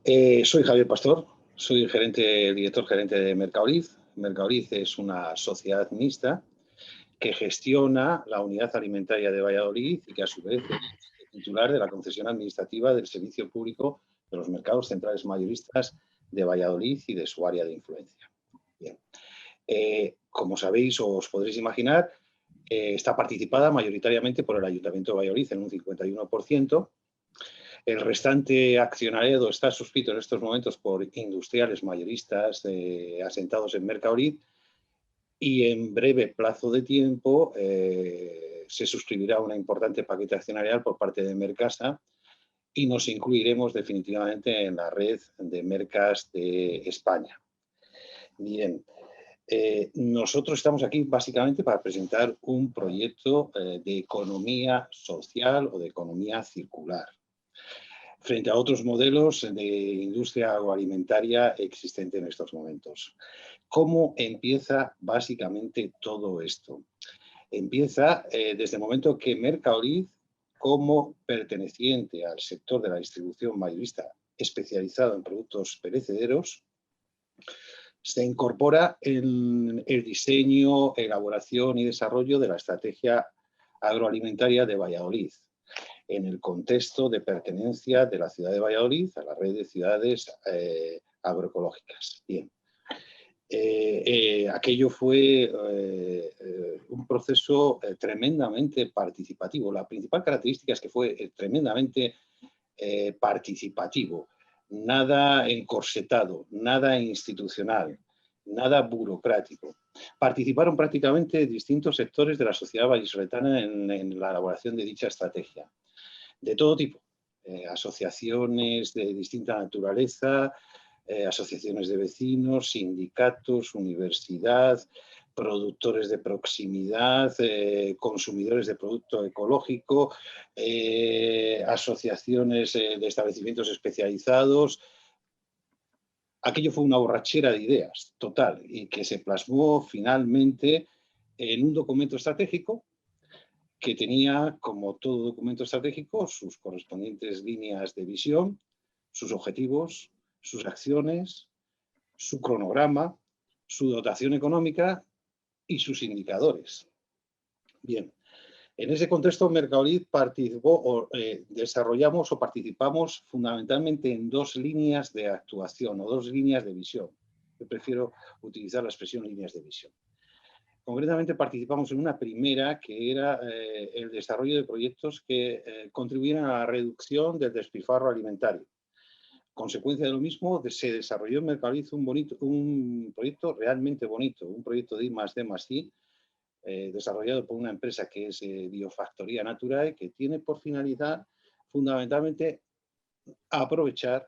Soy Javier Pastor, soy director gerente de Mercaolid. Mercaolid es una sociedad mixta que gestiona la unidad alimentaria de Valladolid y que a su vez es titular de la concesión administrativa del servicio público de los mercados centrales mayoristas de Valladolid y de su área de influencia. Bien. Como sabéis o os podréis imaginar, está participada mayoritariamente por el Ayuntamiento de Valladolid en un 51%. El restante accionariado está suscrito en estos momentos por industriales mayoristas asentados en Mercaolid y en breve plazo de tiempo se suscribirá una importante paquete accionarial por parte de Mercasa y nos incluiremos definitivamente en la red de mercas de España. Bien, nosotros estamos aquí básicamente para presentar un proyecto de economía social o de economía circular, frente a otros modelos de industria agroalimentaria existente en estos momentos. ¿Cómo empieza básicamente todo esto? Empieza desde el momento que Mercaolid, como perteneciente al sector de la distribución mayorista especializado en productos perecederos, se incorpora en el diseño, elaboración y desarrollo de la estrategia agroalimentaria de Valladolid, en el contexto de pertenencia de la ciudad de Valladolid a la red de ciudades agroecológicas. Bien. Aquello fue un proceso tremendamente participativo. La principal característica es que fue tremendamente participativo. nada encorsetado, nada institucional, nada burocrático. Participaron prácticamente distintos sectores de la sociedad vallisoletana en la elaboración de dicha estrategia, de todo tipo, asociaciones de distinta naturaleza, asociaciones de vecinos, sindicatos, universidad, productores de proximidad, consumidores de producto ecológico, asociaciones de establecimientos especializados. Aquello fue una borrachera de ideas total y que se plasmó finalmente en un documento estratégico que tenía, como todo documento estratégico, sus correspondientes líneas de visión, sus objetivos, sus acciones, su cronograma, su dotación económica y sus indicadores. Bien, en ese contexto Mercadolid participó, desarrollamos o participamos fundamentalmente en dos líneas de actuación o dos líneas de visión. Yo prefiero utilizar la expresión líneas de visión. Concretamente participamos en una primera que era el desarrollo de proyectos que contribuyeran a la reducción del despilfarro alimentario. Consecuencia de lo mismo, se desarrolló en Mercadolid un proyecto realmente bonito, un proyecto de I+D+I, desarrollado por una empresa que es Biofactoría Naturae, que tiene por finalidad fundamentalmente aprovechar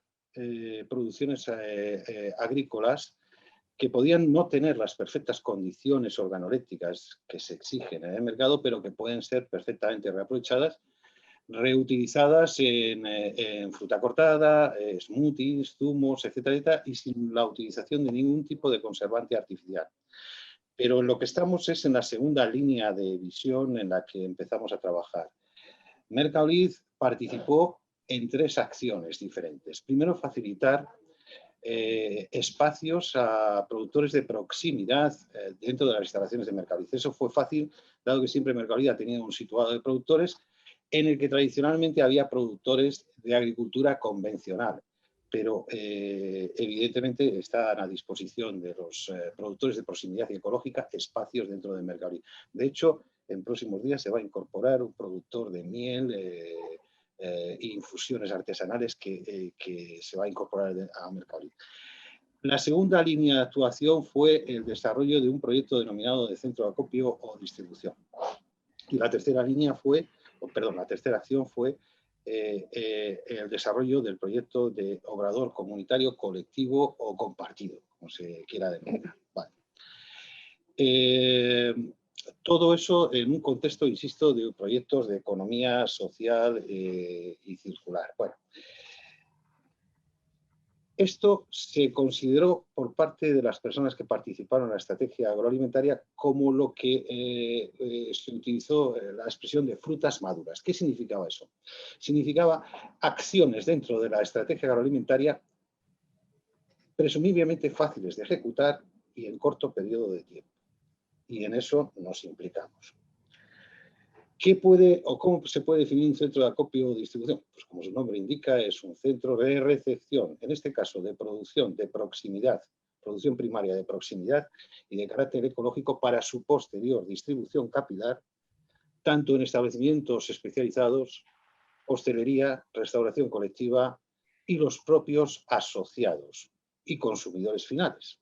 producciones agrícolas que podían no tener las perfectas condiciones organolépticas que se exigen en el mercado, pero que pueden ser perfectamente reaprovechadas, reutilizadas en fruta cortada, smoothies, zumos, etcétera, y sin la utilización de ningún tipo de conservante artificial. Pero en lo que estamos es en la segunda línea de visión en la que empezamos a trabajar. Mercadolid participó en tres acciones diferentes. Primero, facilitar espacios a productores de proximidad dentro de las instalaciones de Mercadolid. Eso fue fácil, dado que siempre Mercadolid ha tenido un situado de productores en el que tradicionalmente había productores de agricultura convencional, pero evidentemente están a disposición de los productores de proximidad y ecológica espacios dentro de Mercadolid. De hecho, en próximos días se va a incorporar un productor de miel e infusiones artesanales que se va a incorporar a Mercadolid. La segunda línea de actuación fue el desarrollo de un proyecto denominado de centro de acopio o distribución. Y la tercera acción fue el desarrollo del proyecto de obrador comunitario, colectivo o compartido, como se quiera denominar. Vale. Todo eso en un contexto, insisto, de proyectos de economía social y circular. Bueno, esto se consideró por parte de las personas que participaron en la estrategia agroalimentaria como lo que se utilizó la expresión de frutas maduras. ¿Qué significaba eso? Significaba acciones dentro de la estrategia agroalimentaria presumiblemente fáciles de ejecutar y en corto periodo de tiempo. Y en eso nos implicamos. ¿Qué puede o cómo se puede definir un centro de acopio o distribución? Pues como su nombre indica, es un centro de recepción, en este caso de producción de proximidad, producción primaria de proximidad y de carácter ecológico para su posterior distribución capilar, tanto en establecimientos especializados, hostelería, restauración colectiva y los propios asociados y consumidores finales.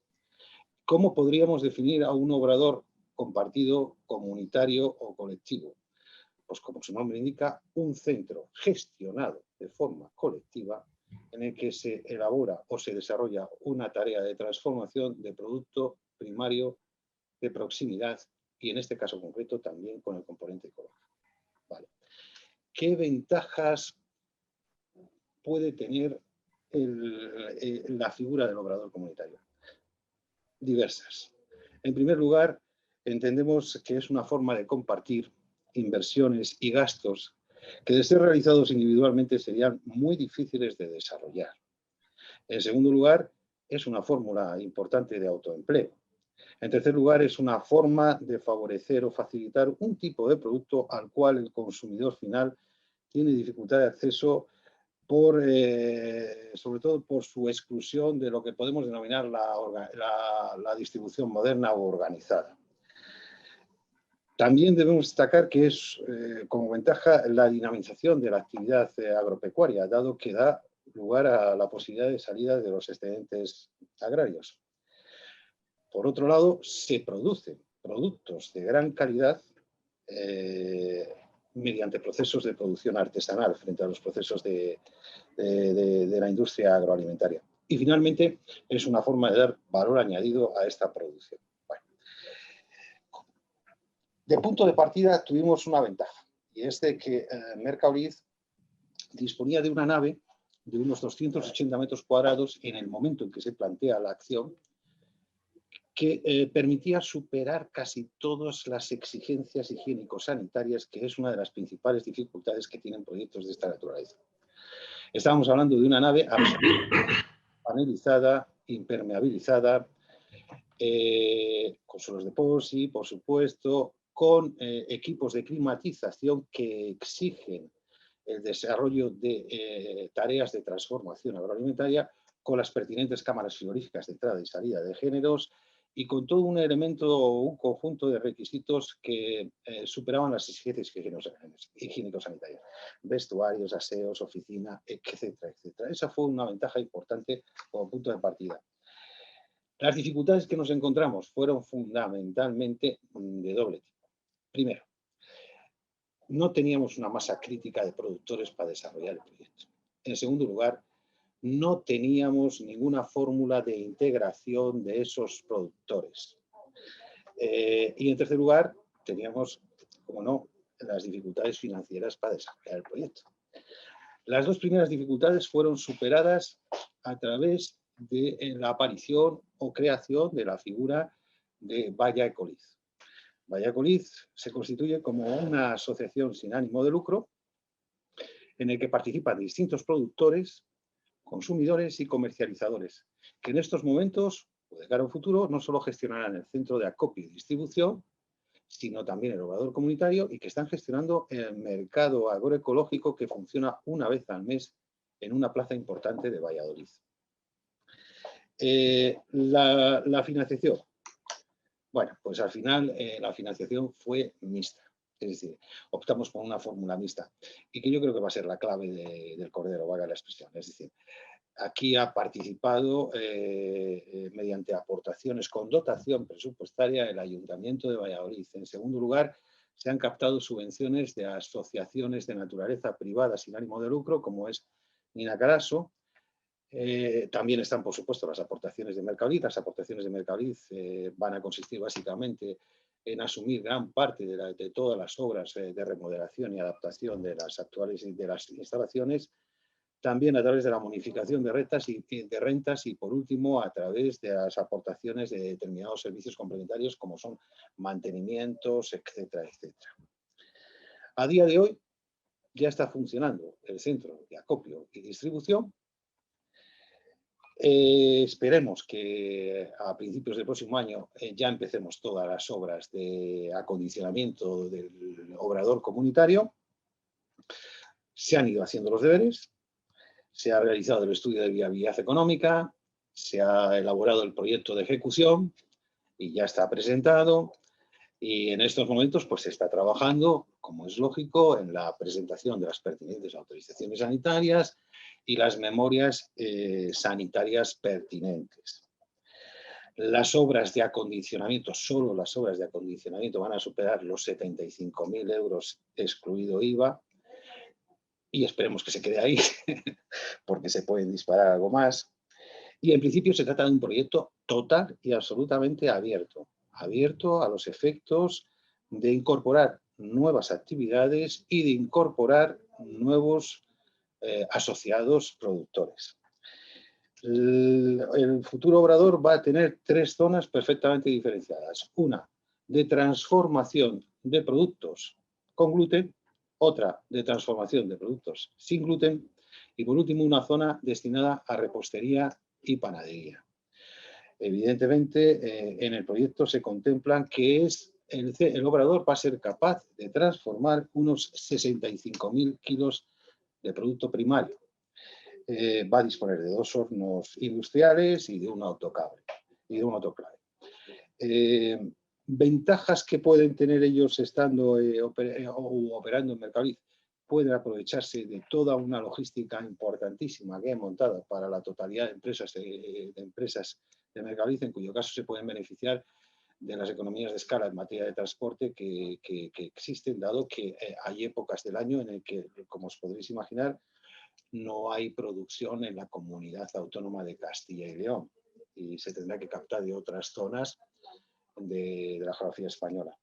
¿Cómo podríamos definir a un obrador compartido, comunitario o colectivo? Pues como su nombre indica, un centro gestionado de forma colectiva en el que se elabora o se desarrolla una tarea de transformación de producto primario de proximidad y en este caso concreto también con el componente ecológico. Vale. ¿Qué ventajas puede tener la figura del obrador comunitario? Diversas. En primer lugar, entendemos que es una forma de compartir inversiones y gastos que de ser realizados individualmente serían muy difíciles de desarrollar. En segundo lugar, es una fórmula importante de autoempleo. En tercer lugar, es una forma de favorecer o facilitar un tipo de producto al cual el consumidor final tiene dificultad de acceso sobre todo por su exclusión de lo que podemos denominar la distribución moderna o organizada. También debemos destacar que es como ventaja la dinamización de la actividad agropecuaria, dado que da lugar a la posibilidad de salida de los excedentes agrarios. Por otro lado, se producen productos de gran calidad mediante procesos de producción artesanal frente a los procesos de la industria agroalimentaria. Y finalmente, es una forma de dar valor añadido a esta producción. Bueno. De punto de partida tuvimos una ventaja, y es de que Mercadoliz disponía de una nave de unos 280 metros cuadrados en el momento en que se plantea la acción, que permitía superar casi todas las exigencias higiénico-sanitarias, que es una de las principales dificultades que tienen proyectos de esta naturaleza. Estábamos hablando de una nave absolutamente panelizada, impermeabilizada, con suelos de POSI, por supuesto, con equipos de climatización que exigen el desarrollo de tareas de transformación agroalimentaria, con las pertinentes cámaras frigoríficas de entrada y salida de géneros, y con todo un elemento, un conjunto de requisitos que superaban las exigencias higiénico-sanitarias. Vestuarios, aseos, oficina, etcétera, etcétera. Esa fue una ventaja importante como punto de partida. Las dificultades que nos encontramos fueron fundamentalmente de doble tipo. Primero, no teníamos una masa crítica de productores para desarrollar el proyecto. En segundo lugar, no teníamos ninguna fórmula de integración de esos productores. Y en tercer lugar, teníamos, como no, las dificultades financieras para desarrollar el proyecto. Las dos primeras dificultades fueron superadas a través de la aparición o creación de la figura de Valla Ecoliz. Valla Ecoliz se constituye como una asociación sin ánimo de lucro en el que participan distintos productores, consumidores y comercializadores, que en estos momentos, o de cara a un futuro, no solo gestionarán el centro de acopio y distribución, sino también el obrador comunitario, y que están gestionando el mercado agroecológico que funciona una vez al mes en una plaza importante de Valladolid. La financiación. Bueno, pues al final la financiación fue mixta. Es decir, optamos por una fórmula mixta y que yo creo que va a ser la clave del cordero, valga la expresión. Es decir, aquí ha participado mediante aportaciones con dotación presupuestaria el Ayuntamiento de Valladolid. En segundo lugar, se han captado subvenciones de asociaciones de naturaleza privada sin ánimo de lucro, como es Nina Caraso. También están, por supuesto, las aportaciones de Mercadoliz. Las aportaciones de Mercadoliz van a consistir básicamente en asumir gran parte de todas las obras de remodelación y adaptación de las actuales de las instalaciones, también a través de la bonificación de rentas y, por último, a través de las aportaciones de determinados servicios complementarios como son mantenimientos, etcétera, etcétera. A día de hoy ya está funcionando el centro de acopio y distribución. Esperemos que a principios del próximo año ya empecemos todas las obras de acondicionamiento del obrador comunitario. Se han ido haciendo los deberes, se ha realizado el estudio de viabilidad económica, se ha elaborado el proyecto de ejecución y ya está presentado. Y en estos momentos pues se está trabajando, como es lógico, en la presentación de las pertinentes autorizaciones sanitarias y las memorias sanitarias pertinentes. Las obras de acondicionamiento, solo las obras de acondicionamiento, van a superar los 75.000 euros excluido IVA, y esperemos que se quede ahí, porque se pueden disparar algo más. Y en principio se trata de un proyecto total y absolutamente abierto a los efectos de incorporar nuevas actividades y de incorporar nuevos asociados productores. El futuro obrador va a tener 3 zonas perfectamente diferenciadas. Una de transformación de productos con gluten, otra de transformación de productos sin gluten y, por último, una zona destinada a repostería y panadería. Evidentemente, en el proyecto se contempla que el obrador va a ser capaz de transformar unos 65.000 kilos de producto primario. Va a disponer de 2 hornos industriales y de un autoclave. Ventajas que pueden tener ellos estando operando en Mercadoliz. pueden aprovecharse de toda una logística importantísima que he montado para la totalidad de empresas de Mercadoliz, en cuyo caso se pueden beneficiar de las economías de escala en materia de transporte que existen, dado que hay épocas del año en el que, como os podréis imaginar, no hay producción en la comunidad autónoma de Castilla y León y se tendrá que captar de otras zonas de la geografía española.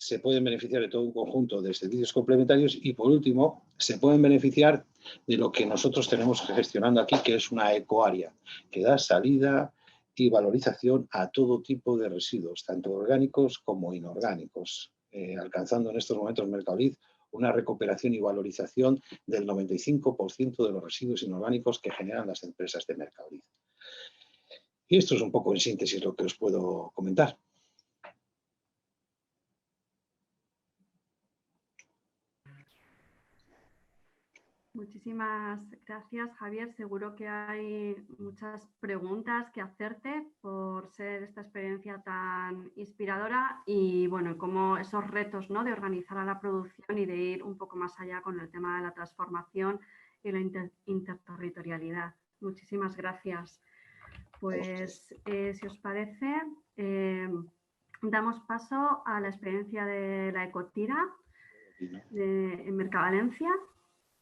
Se pueden beneficiar de todo un conjunto de servicios complementarios y, por último, se pueden beneficiar de lo que nosotros tenemos gestionando aquí, que es una ecoárea, que da salida y valorización a todo tipo de residuos, tanto orgánicos como inorgánicos, alcanzando en estos momentos Mercadoliz una recuperación y valorización del 95% de los residuos inorgánicos que generan las empresas de Mercadoliz. Y esto es un poco en síntesis lo que os puedo comentar. Muchísimas gracias, Javier. Seguro que hay muchas preguntas que hacerte por ser esta experiencia tan inspiradora y, bueno, como esos retos, ¿no?, de organizar a la producción y de ir un poco más allá con el tema de la transformación y la interterritorialidad. Muchísimas gracias. Pues, si os parece, damos paso a la experiencia de la ecotira en Mercavalencia.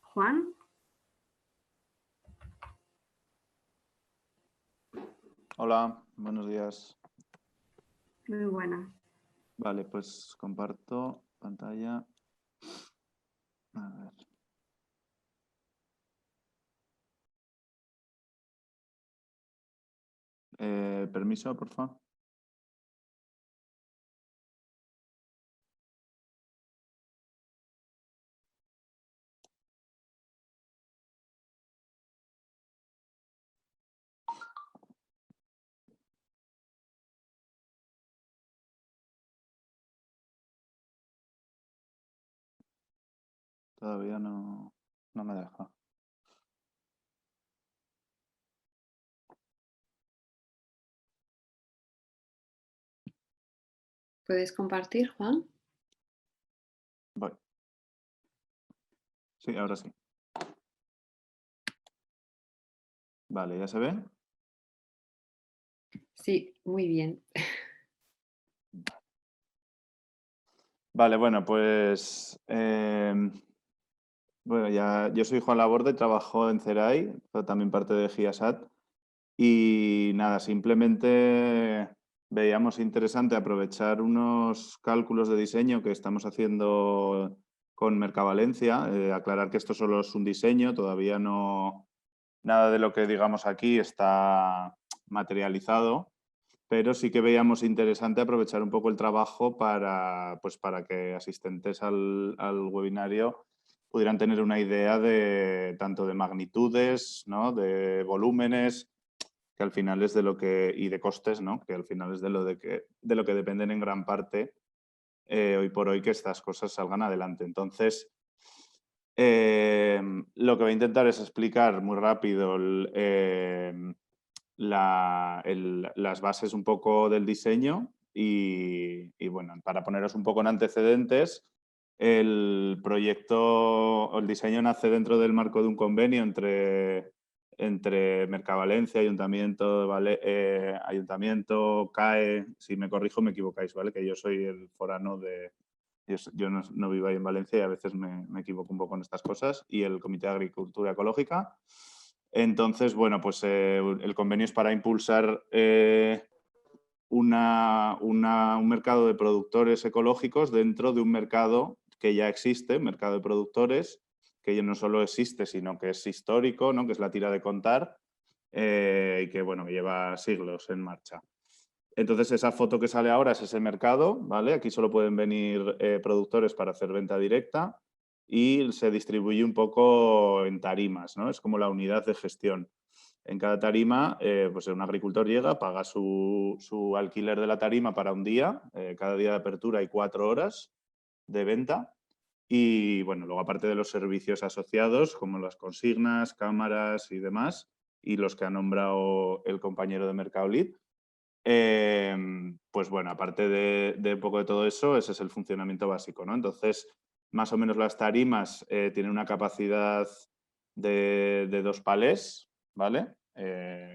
Juan. Hola, buenos días. Muy buenas. Vale, pues comparto pantalla. A ver. Permiso, por favor. Todavía no me deja. ¿Puedes compartir, Juan? Voy. Sí, ahora sí. Vale, ¿ya se ve? Sí, muy bien. Vale, bueno, pues bueno, yo soy Juan Laborde, trabajo en CERAI, pero también parte de GIASAT. Y nada, simplemente veíamos interesante aprovechar unos cálculos de diseño que estamos haciendo con Mercavalencia, aclarar que esto solo es un diseño, todavía no, nada de lo que digamos aquí está materializado, pero sí que veíamos interesante aprovechar un poco el trabajo para que asistentes al webinario pudieran tener una idea de tanto de magnitudes, ¿no?, de volúmenes, que al final es de lo que, y de costes, ¿no?, que al final es de lo que dependen en gran parte hoy por hoy que estas cosas salgan adelante. Entonces, lo que voy a intentar es explicar muy rápido las bases un poco del diseño y bueno, para poneros un poco en antecedentes, el proyecto o el diseño nace dentro del marco de un convenio entre Mercavalencia, Ayuntamiento, Ayuntamiento, CAE, si me corrijo me equivocáis, ¿vale? Que yo soy el forano de... Yo no vivo ahí en Valencia y a veces me equivoco un poco en estas cosas, y el Comité de Agricultura Ecológica. Entonces, bueno, pues el convenio es para impulsar un mercado de productores ecológicos dentro de un mercado que ya existe, un mercado de productores, que ya no solo existe, sino que es histórico, ¿no?, que es la tira de contar, y que, bueno, lleva siglos en marcha. Entonces, esa foto que sale ahora es ese mercado, ¿vale? Aquí solo pueden venir productores para hacer venta directa y se distribuye un poco en tarimas, ¿no? Es como la unidad de gestión. En cada tarima, pues un agricultor llega, paga su alquiler de la tarima para un día, cada día de apertura hay 4 horas de venta y, bueno, luego aparte de los servicios asociados, como las consignas, cámaras y demás, y los que ha nombrado el compañero de Mercadoliz, pues bueno, aparte de un poco de todo eso, ese es el funcionamiento básico, ¿no? Entonces, Más o menos las tarimas tienen una capacidad de 2 palés, ¿vale?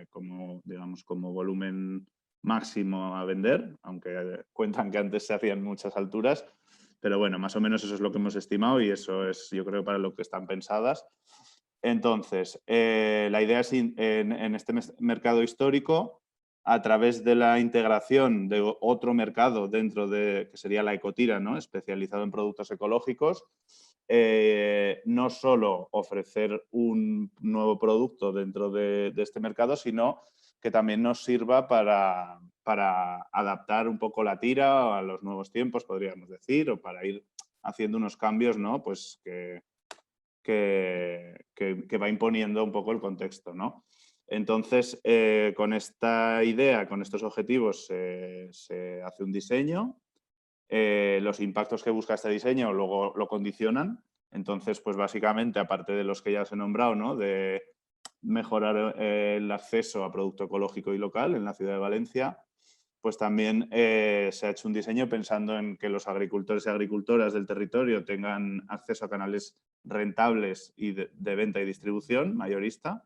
Como, digamos, como volumen máximo a vender, aunque cuentan que antes se hacían muchas alturas, pero bueno, más o menos eso es lo que hemos estimado y eso es, yo creo, para lo que están pensadas. Entonces, la idea es en este mercado histórico, a través de la integración de otro mercado dentro de, que sería la ecotira, ¿no? Especializado en productos ecológicos, no solo ofrecer un nuevo producto dentro de este mercado, sino que también nos sirva para adaptar un poco la tira a los nuevos tiempos, podríamos decir, o para ir haciendo unos cambios, ¿no? Pues que va imponiendo un poco el contexto, ¿no? Entonces, con esta idea, con estos objetivos, se hace un diseño. Los impactos que busca este diseño luego lo condicionan. Entonces, pues básicamente, aparte de los que ya os he nombrado, ¿no? De mejorar el acceso a producto ecológico y local en la ciudad de Valencia, pues también se ha hecho un diseño pensando en que los agricultores y agricultoras del territorio tengan acceso a canales rentables y de venta y distribución mayorista.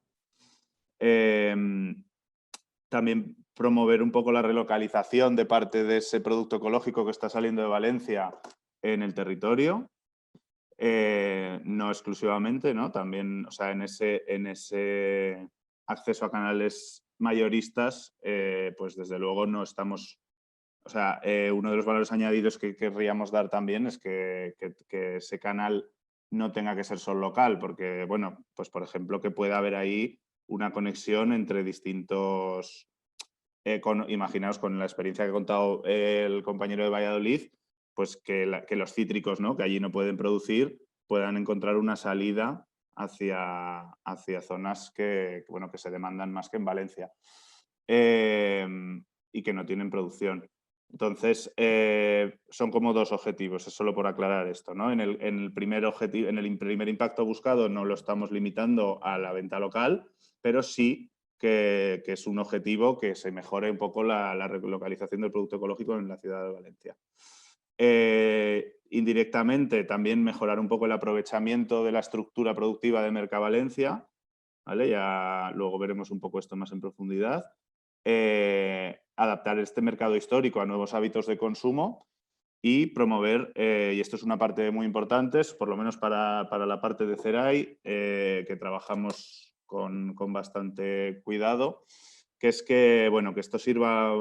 También promover un poco la relocalización de parte de ese producto ecológico que está saliendo de Valencia en el territorio. No exclusivamente, ¿no? También, o sea, en ese acceso a canales mayoristas, pues desde luego no estamos... O sea, uno de los valores añadidos que querríamos dar también es que ese canal no tenga que ser solo local, porque, bueno, pues por ejemplo, que pueda haber ahí una conexión entre distintos... imaginaos con la experiencia que ha contado el compañero de Valladolid, pues que los cítricos, ¿no? Que allí no pueden producir, puedan encontrar una salida hacia zonas que, bueno, que se demandan más que en Valencia y que no tienen producción. Entonces, son como dos objetivos, es solo por aclarar esto, ¿no? En el primer impacto buscado no lo estamos limitando a la venta local, pero sí que es un objetivo que se mejore un poco la relocalización del producto ecológico en la ciudad de Valencia. Indirectamente, también mejorar un poco el aprovechamiento de la estructura productiva de Mercavalencia, ¿vale? Ya luego veremos un poco esto más en profundidad. Adaptar este mercado histórico a nuevos hábitos de consumo y promover, y esto es una parte muy importante, por lo menos para la parte de CERAI, que trabajamos con bastante cuidado, que es que, bueno, que esto sirva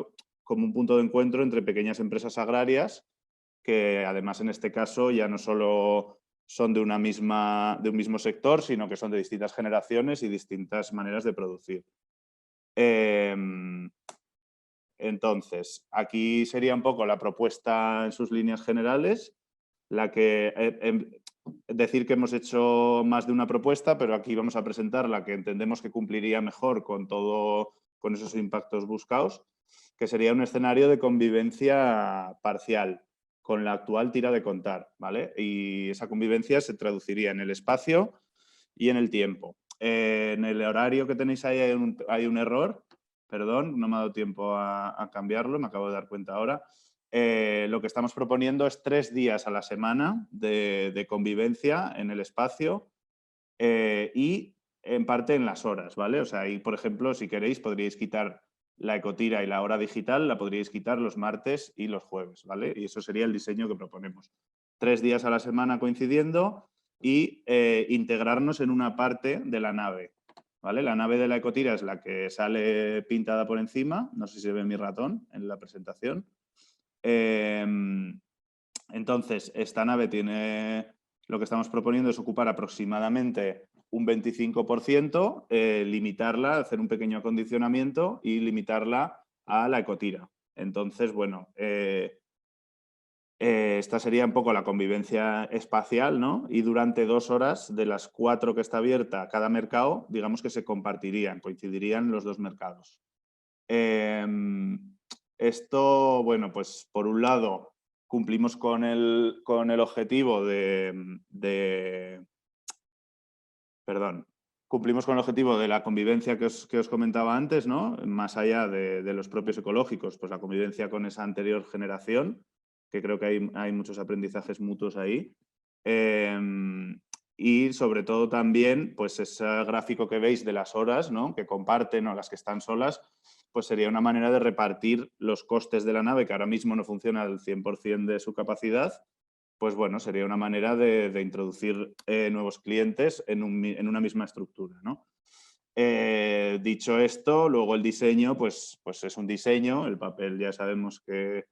como un punto de encuentro entre pequeñas empresas agrarias, que además en este caso ya no solo son de un mismo sector, sino que son de distintas generaciones y distintas maneras de producir. Entonces, aquí sería un poco la propuesta en sus líneas generales, la que decir que hemos hecho más de una propuesta, pero aquí vamos a presentar la que entendemos que cumpliría mejor con esos impactos buscados, que sería un escenario de convivencia parcial con la actual tira de contar, ¿vale? Y esa convivencia se traduciría en el espacio y en el tiempo. En el horario que tenéis ahí hay un error. Perdón, no me ha dado tiempo a cambiarlo, me acabo de dar cuenta ahora. Lo que estamos proponiendo es 3 días a la semana de convivencia en el espacio y en parte en las horas, ¿vale? O sea, ahí, por ejemplo, si queréis, podríais quitar la ecotira y la hora digital, la podríais quitar los martes y los jueves, ¿vale? Y eso sería el diseño que proponemos. 3 días a la semana coincidiendo y integrarnos en una parte de la nave. ¿Vale? La nave de la ecotira es la que sale pintada por encima, no sé si se ve mi ratón en la presentación. Entonces, esta nave tiene, lo que estamos proponiendo es ocupar aproximadamente un 25%, limitarla, hacer un pequeño acondicionamiento y limitarla a la ecotira. Entonces, bueno, esta sería un poco la convivencia espacial, ¿no? Y durante 2 horas, de las 4 que está abierta cada mercado, digamos que se compartirían, coincidirían los 2 mercados. Esto, bueno, pues por un lado cumplimos con el objetivo cumplimos con el objetivo de la convivencia que os comentaba antes, ¿no? Más allá de los propios ecológicos, pues la convivencia con esa anterior generación, que creo que hay muchos aprendizajes mutuos ahí. Y sobre todo también, pues ese gráfico que veis de las horas, ¿no?, que comparten o las que están solas, pues sería una manera de repartir los costes de la nave, que ahora mismo no funciona al 100% de su capacidad. Pues bueno, sería una manera de introducir nuevos clientes en una misma estructura, ¿no? Dicho esto, luego el diseño, pues es un diseño, el papel ya sabemos que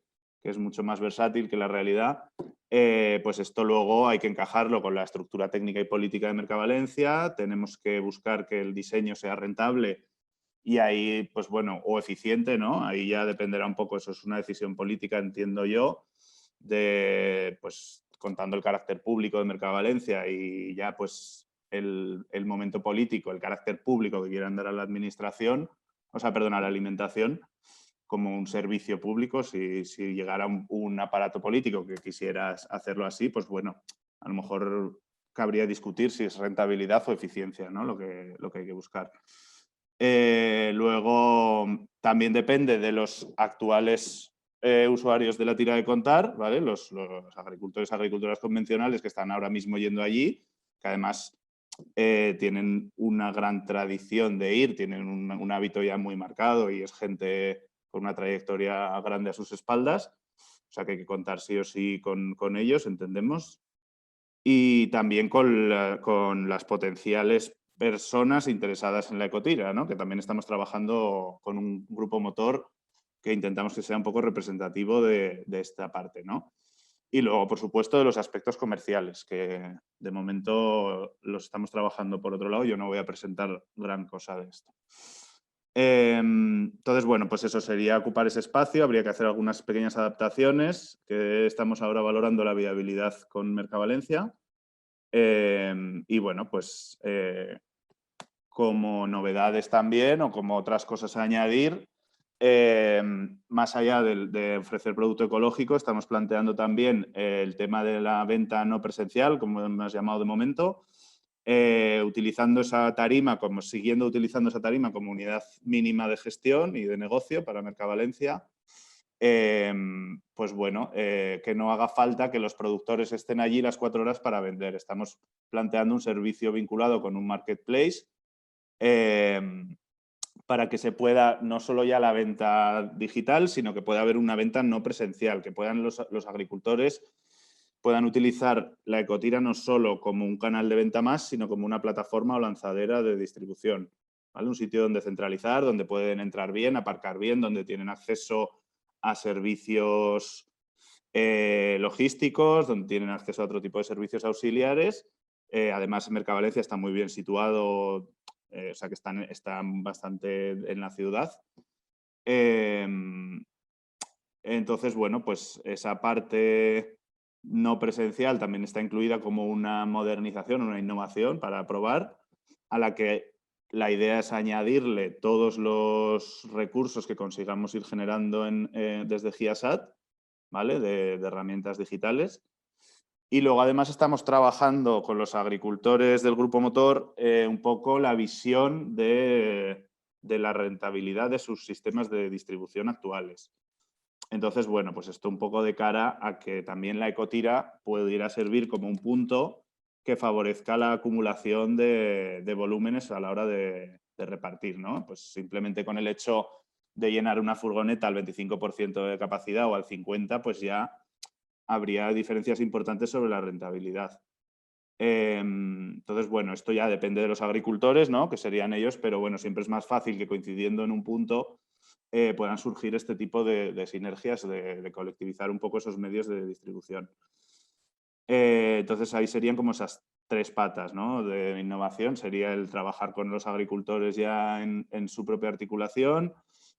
es mucho más versátil que la realidad. Pues esto luego hay que encajarlo con la estructura técnica y política de Mercavalencia, tenemos que buscar que el diseño sea rentable y ahí, pues bueno, o eficiente, ¿no? Ahí ya dependerá un poco, eso es una decisión política, entiendo yo, de, pues, contando el carácter público de Mercavalencia y ya, pues, el momento político, el carácter público que quieran dar a la administración, o sea, perdón, a la alimentación, como un servicio público. Si llegara un aparato político que quisiera hacerlo así, pues bueno, a lo mejor cabría discutir si es rentabilidad o eficiencia, ¿no?, lo que hay que buscar. Luego, también depende de los actuales usuarios de la tira de contar, ¿vale? Los agricultores, agricultoras convencionales que están ahora mismo yendo allí, que además tienen una gran tradición de ir, tienen un hábito ya muy marcado y es gente con una trayectoria grande a sus espaldas, o sea que hay que contar sí o sí con ellos, entendemos. Y también con las potenciales personas interesadas en la ecotira, ¿no?, que también estamos trabajando con un grupo motor que intentamos que sea un poco representativo de esta parte, ¿no? Y luego, por supuesto, de los aspectos comerciales, que de momento los estamos trabajando por otro lado. Yo no voy a presentar gran cosa de esto. Entonces, bueno, pues eso sería ocupar ese espacio. Habría que hacer algunas pequeñas adaptaciones, que estamos ahora valorando la viabilidad con Mercavalencia. Y bueno, pues como novedades también o como otras cosas a añadir, más allá de ofrecer producto ecológico, estamos planteando también el tema de la venta no presencial, como hemos llamado de momento, utilizando esa tarima, siguiendo utilizando esa tarima como unidad mínima de gestión y de negocio para Mercavalencia. Pues bueno, que no haga falta que los productores estén allí las 4 horas para vender. Estamos planteando un servicio vinculado con un marketplace para que se pueda, no solo ya la venta digital, sino que pueda haber una venta no presencial, que puedan los agricultores puedan utilizar la ecotira no solo como un canal de venta más, sino como una plataforma o lanzadera de distribución, ¿vale? Un sitio donde centralizar, donde pueden entrar bien, aparcar bien, donde tienen acceso a servicios logísticos, donde tienen acceso a otro tipo de servicios auxiliares. Además, Mercavalencia está muy bien situado, o sea que están bastante en la ciudad. Entonces, bueno, pues esa parte no presencial también está incluida como una modernización, una innovación para probar, a la que la idea es añadirle todos los recursos que consigamos ir generando desde GIASAT, ¿vale?, de herramientas digitales. Y luego además estamos trabajando con los agricultores del Grupo Motor un poco la visión de la rentabilidad de sus sistemas de distribución actuales. Entonces, bueno, pues esto un poco de cara a que también la ecotira pudiera servir como un punto que favorezca la acumulación de volúmenes a la hora de repartir, ¿no? Pues simplemente con el hecho de llenar una furgoneta al 25% de capacidad o al 50%, pues ya habría diferencias importantes sobre la rentabilidad. Entonces, bueno, esto ya depende de los agricultores, ¿no?, que serían ellos, pero bueno, siempre es más fácil que coincidiendo en un punto puedan surgir este tipo de sinergias, de colectivizar un poco esos medios de distribución. Entonces, ahí serían como esas 3 patas, ¿no?, de innovación. Sería el trabajar con los agricultores ya en su propia articulación,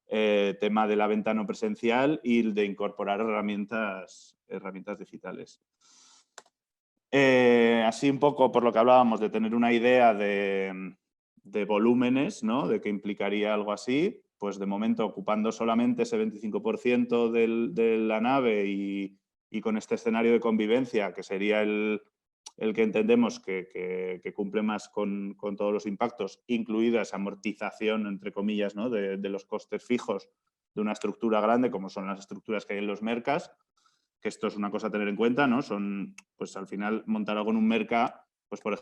tema de la venta no presencial y el de incorporar herramientas digitales. Así un poco por lo que hablábamos de tener una idea de volúmenes, ¿no?, de qué implicaría algo así, pues de momento ocupando solamente ese 25% de la nave y con este escenario de convivencia, que sería el que entendemos que cumple más con todos los impactos, incluida esa amortización, entre comillas, ¿no?, de los costes fijos de una estructura grande, como son las estructuras que hay en los mercas, que esto es una cosa a tener en cuenta, ¿no? Son, pues al final, montar algo en un mercado, pues por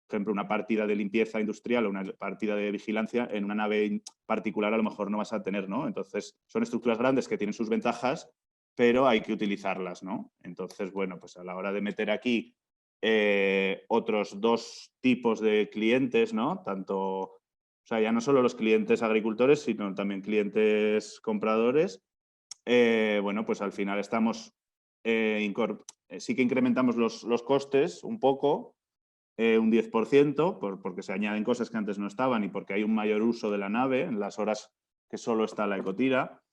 ejemplo, una partida de limpieza industrial o una partida de vigilancia en una nave particular a lo mejor no vas a tener, ¿no? Entonces, son estructuras grandes que tienen sus ventajas, pero hay que utilizarlas, ¿no? Entonces, bueno, pues a la hora de meter aquí otros dos tipos de clientes, ¿no? Tanto, o sea, ya no solo los clientes agricultores, sino también clientes compradores, bueno, pues al final estamos, sí que incrementamos los costes un poco, un 10%, porque se añaden cosas que antes no estaban y porque hay un mayor uso de la nave en las horas que solo está la ecotira.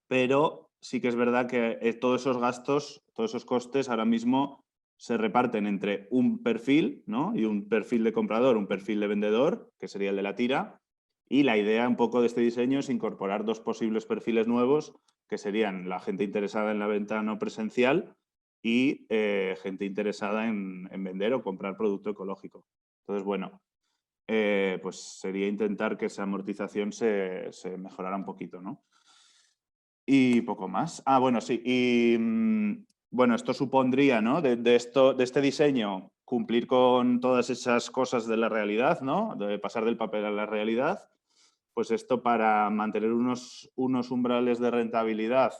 Pero sí que es verdad que todos esos gastos, todos esos costes ahora mismo se reparten entre un perfil, ¿no? Y un perfil de comprador, un perfil de vendedor, que sería el de la tira. Y la idea un poco de este diseño es incorporar dos posibles perfiles nuevos, que serían la gente interesada en la venta no presencial y gente interesada en vender o comprar producto ecológico. Entonces, bueno, pues sería intentar que esa amortización se mejorara un poquito, ¿no? Y poco más. Ah, bueno, sí. Y bueno, esto supondría, ¿no? De este diseño, cumplir con todas esas cosas de la realidad, ¿no? De pasar del papel a la realidad. Pues esto para mantener unos umbrales de rentabilidad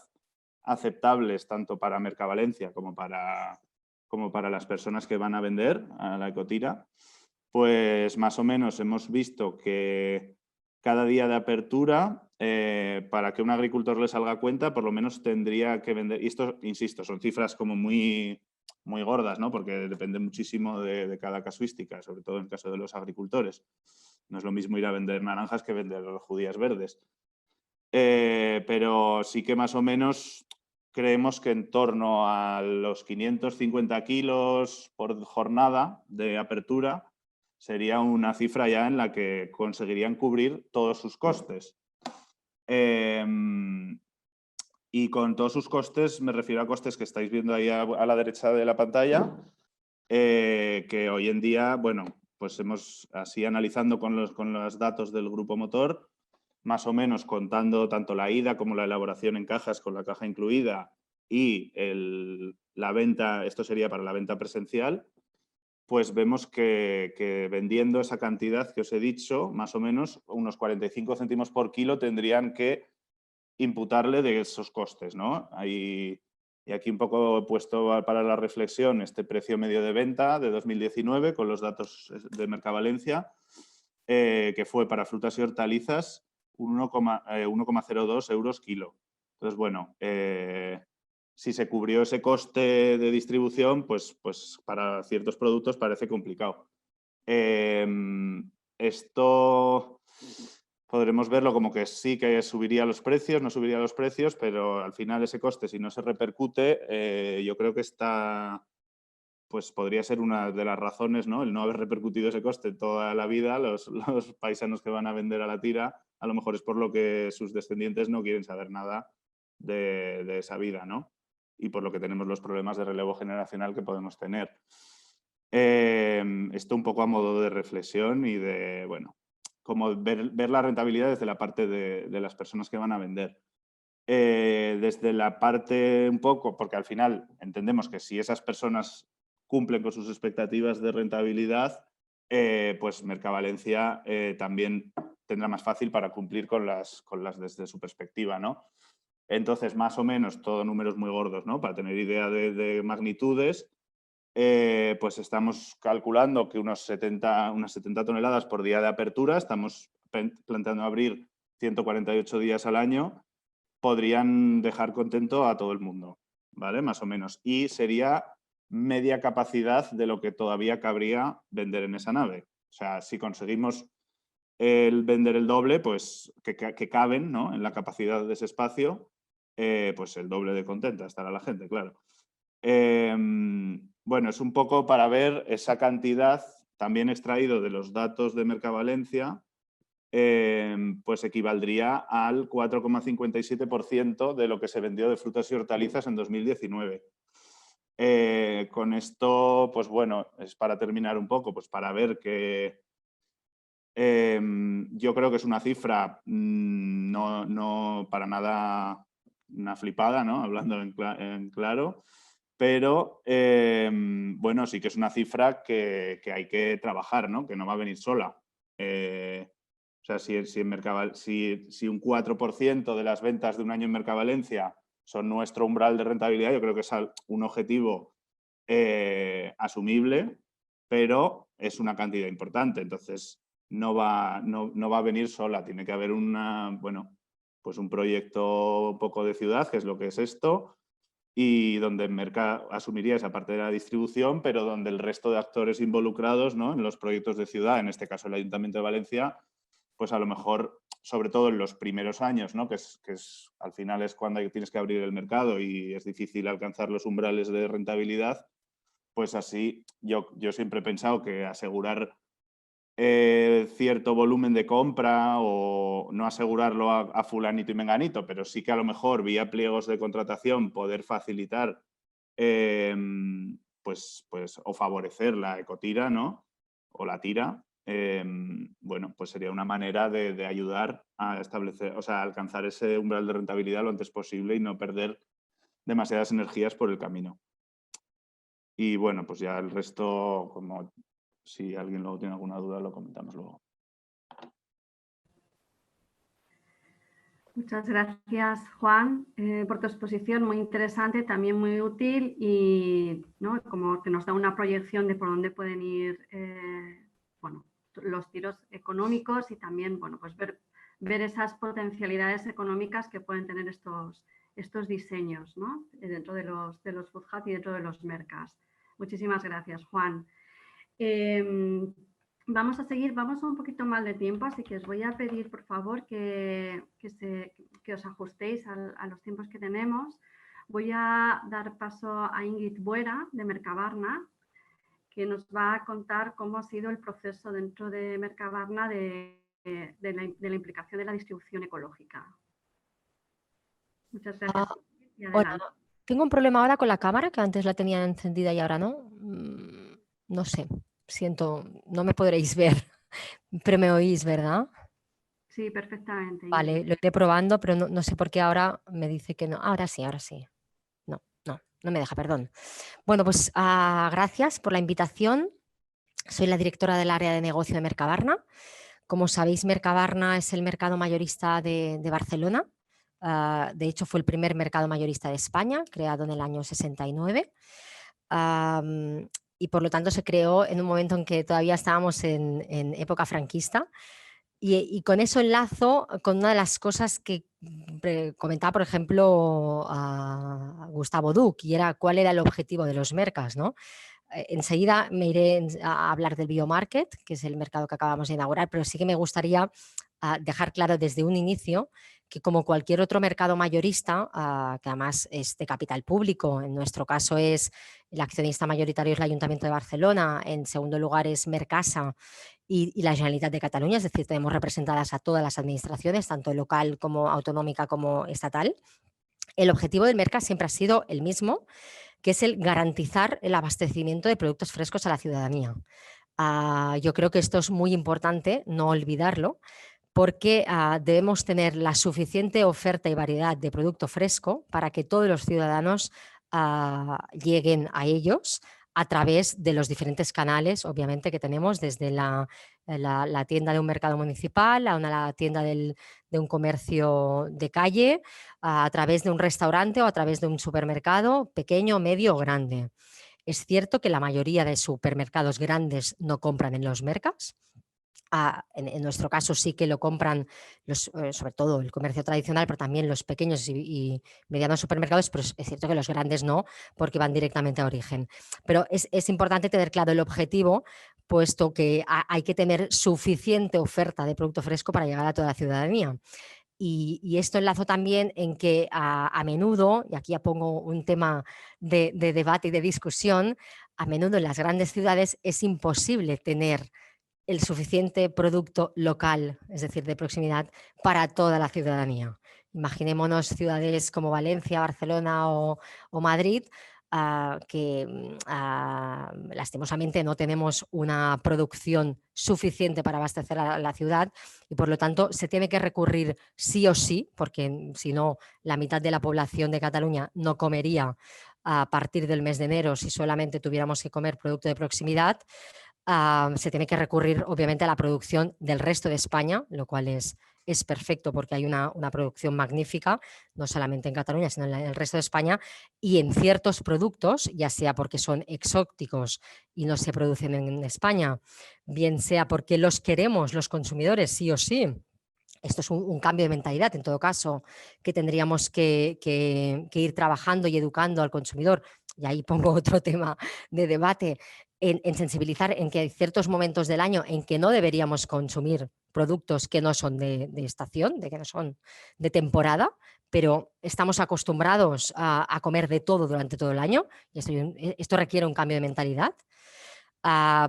aceptables tanto para Mercavalencia como para las personas que van a vender a la ecotira, pues más o menos hemos visto que cada día de apertura, para que un agricultor le salga a cuenta, por lo menos tendría que vender, y esto, insisto, son cifras como muy, muy gordas, ¿no? Porque depende muchísimo de cada casuística, sobre todo en el caso de los agricultores. No es lo mismo ir a vender naranjas que vender judías verdes. Pero sí que más o menos creemos que en torno a los 550 kilos por jornada de apertura sería una cifra ya en la que conseguirían cubrir todos sus costes. Y con todos sus costes me refiero a costes que estáis viendo ahí a la derecha de la pantalla, que hoy en día, bueno, pues hemos, así analizando con los datos del grupo motor, más o menos contando tanto la ida como la elaboración en cajas con la caja incluida y la venta, esto sería para la venta presencial, pues vemos que vendiendo esa cantidad que os he dicho, más o menos unos 45 céntimos por kilo tendrían que imputarle de esos costes, ¿no? Y aquí un poco he puesto para la reflexión este precio medio de venta de 2019 con los datos de Mercavalencia, que fue para frutas y hortalizas 1,02 euros kilo. Entonces, bueno, si se cubrió ese coste de distribución, pues para ciertos productos parece complicado. Esto podremos verlo como que sí que subiría los precios, no subiría los precios, pero al final ese coste, si no se repercute, yo creo que pues podría ser una de las razones, ¿no? El no haber repercutido ese coste toda la vida, los paisanos que van a vender a la tira, a lo mejor es por lo que sus descendientes no quieren saber nada de esa vida, ¿no? Y por lo que tenemos los problemas de relevo generacional que podemos tener. Esto un poco a modo de reflexión y de, bueno, como ver la rentabilidad desde la parte de las personas que van a vender. Desde la parte un poco, porque al final entendemos que si esas personas cumplen con sus expectativas de rentabilidad, pues Mercavalencia también tendrá más fácil para cumplir con las desde su perspectiva, ¿no? Entonces, más o menos, todo números muy gordos, ¿no? Para tener idea de magnitudes, pues estamos calculando que unas 70 toneladas por día de apertura, estamos planteando abrir 148 días al año, podrían dejar contento a todo el mundo, ¿vale? Más o menos. Y sería media capacidad de lo que todavía cabría vender en esa nave. O sea, si conseguimos vender el doble, pues que caben, ¿no? En la capacidad de ese espacio, pues el doble de contenta estará la gente, claro. Bueno, es un poco para ver esa cantidad también extraído de los datos de Mercavalencia, pues equivaldría al 4,57% de lo que se vendió de frutas y hortalizas en 2019. Con esto, pues bueno, es para terminar un poco, pues para ver que yo creo que es una cifra no para nada una flipada, ¿no? Hablando en claro, pero bueno, sí que es una cifra que hay que trabajar, ¿no? Que no va a venir sola. O sea, si un 4% de las ventas de un año en Mercavalencia son nuestro umbral de rentabilidad, yo creo que es un objetivo asumible, pero es una cantidad importante. Entonces, no va a venir sola. Tiene que haber pues un proyecto un poco de ciudad, que es lo que es esto, y donde Merca asumiría esa parte de la distribución, pero donde el resto de actores involucrados, ¿no? En los proyectos de ciudad, en este caso el Ayuntamiento de Valencia, pues a lo mejor, sobre todo en los primeros años, ¿no? que es al final es cuando tienes que abrir el mercado y es difícil alcanzar los umbrales de rentabilidad, pues así yo siempre he pensado que asegurar cierto volumen de compra, o no asegurarlo a fulanito y menganito, pero sí que a lo mejor vía pliegos de contratación poder facilitar pues, o favorecer la ecotira, ¿no? O la tira, bueno, pues sería una manera de ayudar a establecer, o sea, a alcanzar ese umbral de rentabilidad lo antes posible y no perder demasiadas energías por el camino. Y bueno, pues ya el resto, como si alguien luego tiene alguna duda, lo comentamos luego. Muchas gracias, Juan, por tu exposición, muy interesante, también muy útil y, ¿no? Como que nos da una proyección de por dónde pueden ir bueno, los tiros económicos y también bueno, pues ver esas potencialidades económicas que pueden tener estos diseños, ¿no? Dentro de los food hubs y dentro de los mercas. Muchísimas gracias, Juan. Vamos a seguir, vamos un poquito mal de tiempo, así que os voy a pedir, por favor, que os ajustéis a los tiempos que tenemos. Voy a dar paso a Ingrid Buera, de Mercabarna, que nos va a contar cómo ha sido el proceso dentro de Mercabarna de la implicación de la distribución ecológica. Muchas gracias. Bueno, tengo un problema ahora con la cámara, que antes la tenía encendida y ahora no. No sé, siento, no me podréis ver, pero me oís, ¿verdad? Sí, perfectamente. Vale, lo iré probando, pero no sé por qué ahora me dice que no. Ahora sí, ahora sí. No me deja, perdón. Bueno, pues gracias por la invitación. Soy la directora del área de negocio de Mercabarna. Como sabéis, Mercabarna es el mercado mayorista de Barcelona. De hecho, fue el primer mercado mayorista de España, creado en el año 69. Y por lo tanto se creó en un momento en que todavía estábamos en época franquista. Y con eso enlazo con una de las cosas que comentaba, por ejemplo, a Gustavo Duc, y era cuál era el objetivo de los mercas, ¿no? Enseguida me iré a hablar del biomarket, que es el mercado que acabamos de inaugurar, pero sí que me gustaría dejar claro desde un inicio que, como cualquier otro mercado mayorista, que además es de capital público, en nuestro caso es el accionista mayoritario es el Ayuntamiento de Barcelona, en segundo lugar es Mercasa y la Generalitat de Cataluña, es decir, tenemos representadas a todas las administraciones, tanto local como autonómica como estatal. El objetivo del Merca siempre ha sido el mismo, que es el garantizar el abastecimiento de productos frescos a la ciudadanía. Yo creo que esto es muy importante, no olvidarlo, porque debemos tener la suficiente oferta y variedad de producto fresco para que todos los ciudadanos lleguen a ellos a través de los diferentes canales, obviamente, que tenemos, desde la tienda de un mercado municipal a la tienda de un comercio de calle, a través de un restaurante o a través de un supermercado pequeño, medio o grande. Es cierto que la mayoría de supermercados grandes no compran en los mercas. En nuestro caso sí que lo compran sobre todo el comercio tradicional, pero también los pequeños y medianos supermercados, pero es cierto que los grandes no, porque van directamente a origen. Pero es importante tener claro el objetivo, puesto que hay que tener suficiente oferta de producto fresco para llegar a toda la ciudadanía. Y esto enlazo también en que a menudo, y aquí ya pongo un tema de debate y de discusión, a menudo en las grandes ciudades es imposible tener el suficiente producto local, es decir, de proximidad, para toda la ciudadanía. Imaginémonos ciudades como Valencia, Barcelona o Madrid, que lastimosamente no tenemos una producción suficiente para abastecer a la ciudad y por lo tanto se tiene que recurrir sí o sí, porque si no la mitad de la población de Cataluña no comería a partir del mes de enero si solamente tuviéramos que comer producto de proximidad. Se tiene que recurrir obviamente a la producción del resto de España, lo cual es perfecto porque hay una producción magnífica, no solamente en Cataluña, sino en el resto de España, y en ciertos productos, ya sea porque son exóticos y no se producen en España, bien sea porque los queremos los consumidores sí o sí. Esto es un cambio de mentalidad, en todo caso, que tendríamos que ir trabajando y educando al consumidor. Y ahí pongo otro tema de debate, en sensibilizar en que hay ciertos momentos del año en que no deberíamos consumir productos que no son de estación, que no son de temporada, pero estamos acostumbrados a comer de todo durante todo el año y esto requiere un cambio de mentalidad.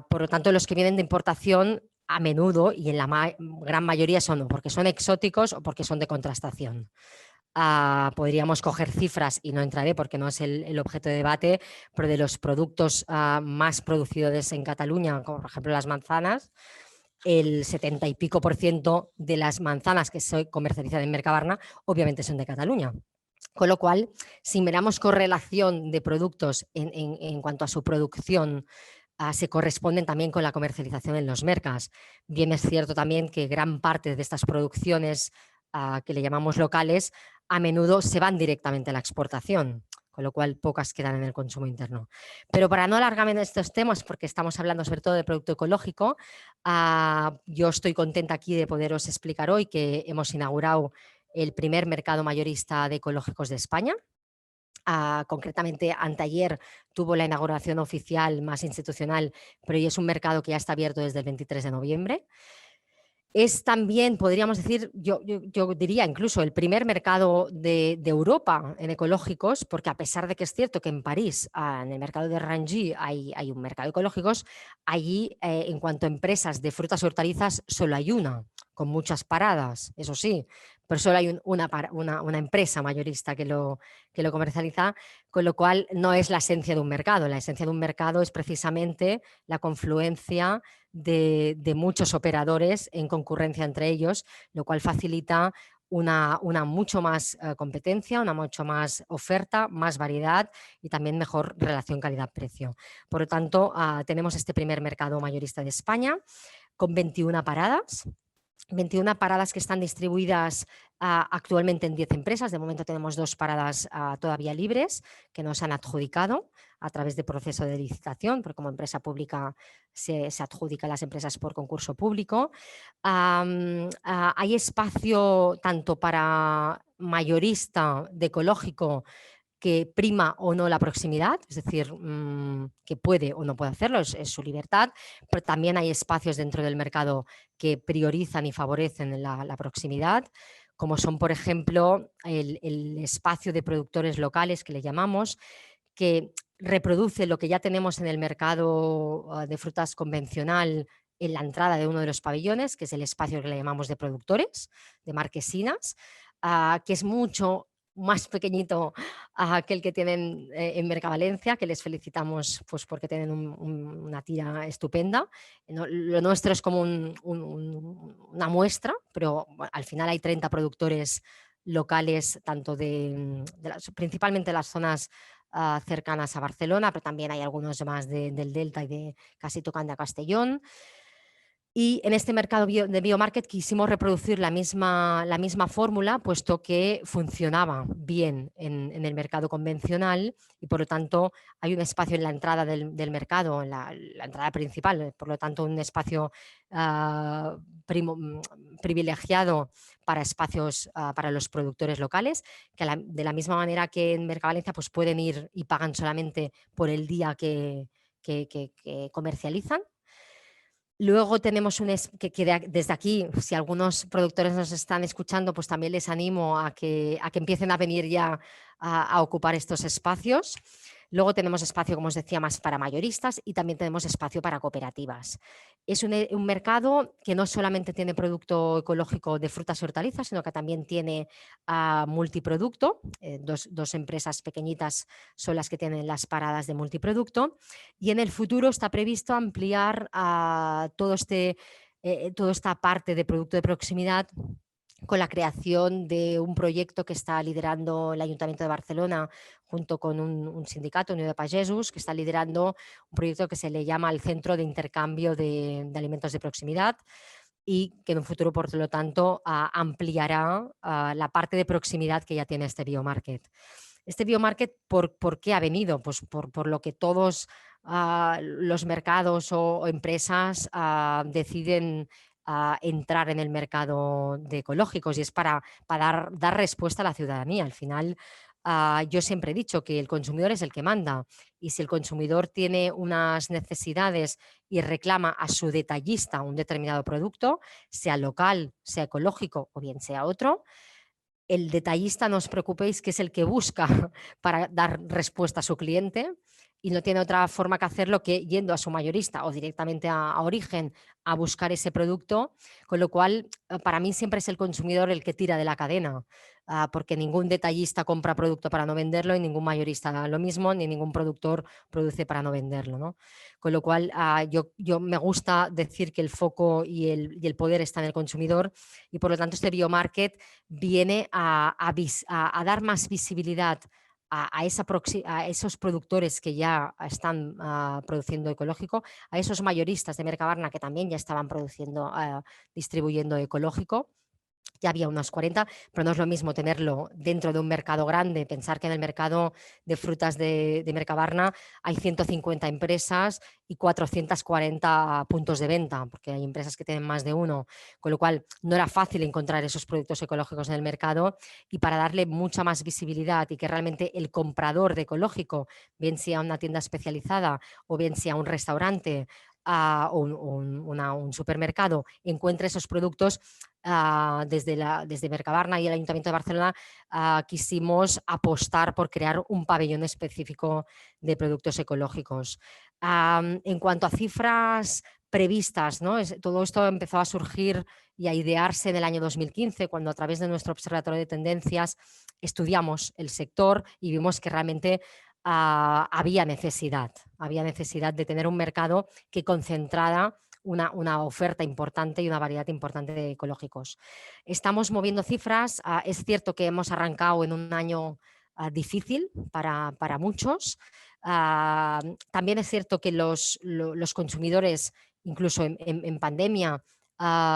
Por lo tanto, los que vienen de importación a menudo y en la gran mayoría son porque son exóticos o porque son de contrastación. Podríamos coger cifras y no entraré porque no es el objeto de debate, pero de los productos más producidos en Cataluña, como por ejemplo las manzanas, el 70 y pico % de las manzanas que se comercializan en Mercabarna obviamente son de Cataluña. Con lo cual, si miramos correlación de productos en cuanto a su producción, se corresponden también con la comercialización en los mercados. Bien es cierto también que gran parte de estas producciones que le llamamos locales a menudo se van directamente a la exportación, con lo cual pocas quedan en el consumo interno. Pero para no alargarme en estos temas, porque estamos hablando sobre todo de producto ecológico, yo estoy contenta aquí de poderos explicar hoy que hemos inaugurado el primer mercado mayorista de ecológicos de España. Concretamente, anteayer tuvo la inauguración oficial más institucional, pero ya es un mercado que ya está abierto desde el 23 de noviembre. Es también, podríamos decir, yo diría incluso el primer mercado de Europa en ecológicos, porque a pesar de que es cierto que en París, en el mercado de Rungis, hay un mercado de ecológicos, allí en cuanto a empresas de frutas y hortalizas solo hay una, con muchas paradas, eso sí, pero solo hay una empresa mayorista que lo comercializa, con lo cual no es la esencia de un mercado. La esencia de un mercado es precisamente la confluencia de muchos operadores en concurrencia entre ellos, lo cual facilita una mucho más competencia, una mucho más oferta, más variedad y también mejor relación calidad-precio. Por lo tanto, tenemos este primer mercado mayorista de España con 21 paradas. 21 paradas que están distribuidas actualmente en 10 empresas. De momento tenemos 2 paradas todavía libres que nos han adjudicado a través de proceso de licitación, porque como empresa pública se adjudica a las empresas por concurso público. Hay espacio tanto para mayorista de ecológico que prima o no la proximidad, es decir, que puede o no puede hacerlo, es su libertad, pero también hay espacios dentro del mercado que priorizan y favorecen la proximidad, como son, por ejemplo, el espacio de productores locales que le llamamos, que reproduce lo que ya tenemos en el mercado de frutas convencional en la entrada de uno de los pabellones, que es el espacio que le llamamos de productores, de marquesinas, que es mucho más pequeñito que el que tienen en Mercavalencia, que les felicitamos pues, porque tienen una tira estupenda. Lo nuestro es como una muestra, pero bueno, al final hay 30 productores locales, tanto principalmente las zonas cercanas a Barcelona, pero también hay algunos más del Delta y de casi tocando a Castellón. Y en este mercado de biomarket quisimos reproducir la misma fórmula, puesto que funcionaba bien en el mercado convencional y por lo tanto hay un espacio en la entrada del mercado, en la entrada principal, por lo tanto un espacio privilegiado para espacios para los productores locales, que de la misma manera que en Mercavalencia pues pueden ir y pagan solamente por el día que comercializan. Luego tenemos que desde aquí, si algunos productores nos están escuchando, pues también les animo a que empiecen a venir ya a ocupar estos espacios. Luego tenemos espacio, como os decía, más para mayoristas y también tenemos espacio para cooperativas. Es un mercado que no solamente tiene producto ecológico de frutas y hortalizas, sino que también tiene multiproducto. Dos empresas pequeñitas son las que tienen las paradas de multiproducto. Y en el futuro está previsto ampliar toda esta parte de producto de proximidad con la creación de un proyecto que está liderando el Ayuntamiento de Barcelona junto con un sindicato, Unió de Pagesos, que está liderando un proyecto que se le llama el Centro de Intercambio de Alimentos de Proximidad y que en un futuro, por lo tanto, ampliará la parte de proximidad que ya tiene este biomarket. Este biomarket, ¿por qué ha venido? Pues por lo que todos los mercados o empresas deciden entrar en el mercado de ecológicos, y es para dar respuesta a la ciudadanía. Al final, yo siempre he dicho que el consumidor es el que manda, y si el consumidor tiene unas necesidades y reclama a su detallista un determinado producto, sea local, sea ecológico o bien sea otro, el detallista, no os preocupéis, que es el que busca para dar respuesta a su cliente y no tiene otra forma que hacerlo que yendo a su mayorista o directamente a origen a buscar ese producto, con lo cual para mí siempre es el consumidor el que tira de la cadena, porque ningún detallista compra producto para no venderlo y ningún mayorista lo mismo, ni ningún productor produce para no venderlo, ¿no? Con lo cual yo me gusta decir que el foco y el poder está en el consumidor, y por lo tanto este biomarket viene a dar más visibilidad a esos productores que ya están produciendo ecológico, a esos mayoristas de Mercabarna que también ya estaban distribuyendo ecológico. Ya había unos 40, pero no es lo mismo tenerlo dentro de un mercado grande. Pensar que en el mercado de frutas de Mercabarna hay 150 empresas y 440 puntos de venta, porque hay empresas que tienen más de uno, con lo cual no era fácil encontrar esos productos ecológicos en el mercado, y para darle mucha más visibilidad y que realmente el comprador de ecológico, bien sea una tienda especializada o bien sea un restaurante o un supermercado, encuentre esos productos. Desde Mercabarna y el Ayuntamiento de Barcelona quisimos apostar por crear un pabellón específico de productos ecológicos. En cuanto a cifras previstas, ¿no? Todo esto empezó a surgir y a idearse en el año 2015, cuando a través de nuestro observatorio de tendencias estudiamos el sector y vimos que realmente había necesidad de tener un mercado que concentrara una oferta importante y una variedad importante de ecológicos. Estamos moviendo cifras. Es cierto que hemos arrancado en un año difícil para muchos. También es cierto que los consumidores, incluso en pandemia,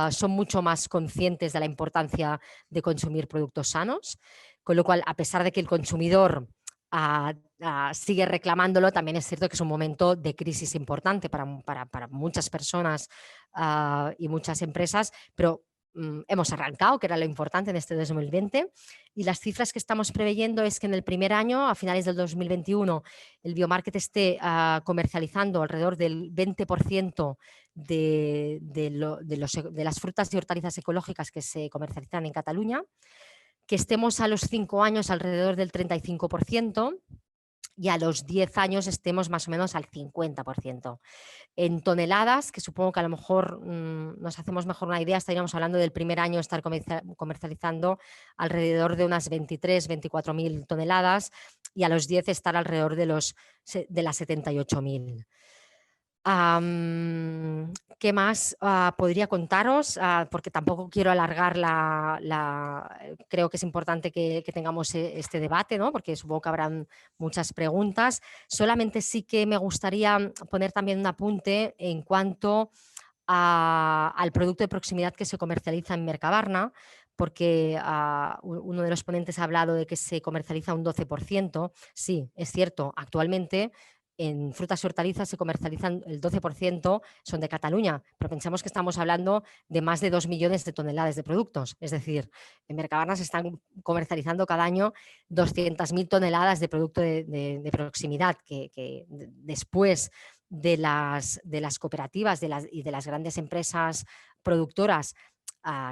son mucho más conscientes de la importancia de consumir productos sanos, con lo cual, a pesar de que el consumidor sigue reclamándolo, también es cierto que es un momento de crisis importante para muchas personas y muchas empresas, pero hemos arrancado, que era lo importante en este 2020, y las cifras que estamos preveyendo es que en el primer año, a finales del 2021, el biomarket esté comercializando alrededor del 20% de las frutas y hortalizas ecológicas que se comercializan en Cataluña, que estemos a los 5 años alrededor del 35% y a los 10 años estemos más o menos al 50%. En toneladas, que supongo que a lo mejor nos hacemos mejor una idea, estaríamos hablando del primer año estar comercializando alrededor de unas 23.000-24.000 toneladas y a los 10 estar alrededor de las 78.000. ¿Qué más podría contaros? Porque tampoco quiero alargar creo que es importante que tengamos este debate, ¿no? Porque supongo que habrán muchas preguntas. Solamente sí que me gustaría poner también un apunte en cuanto al producto de proximidad que se comercializa en Mercabarna, porque uno de los ponentes ha hablado de que se comercializa un 12%. Sí, es cierto, actualmente en frutas y hortalizas se comercializan el 12%, son de Cataluña, pero pensamos que estamos hablando de más de 2 millones de toneladas de productos. Es decir, en Mercabarna se están comercializando cada año 200.000 toneladas de producto de proximidad, que después de las cooperativas y de las grandes empresas productoras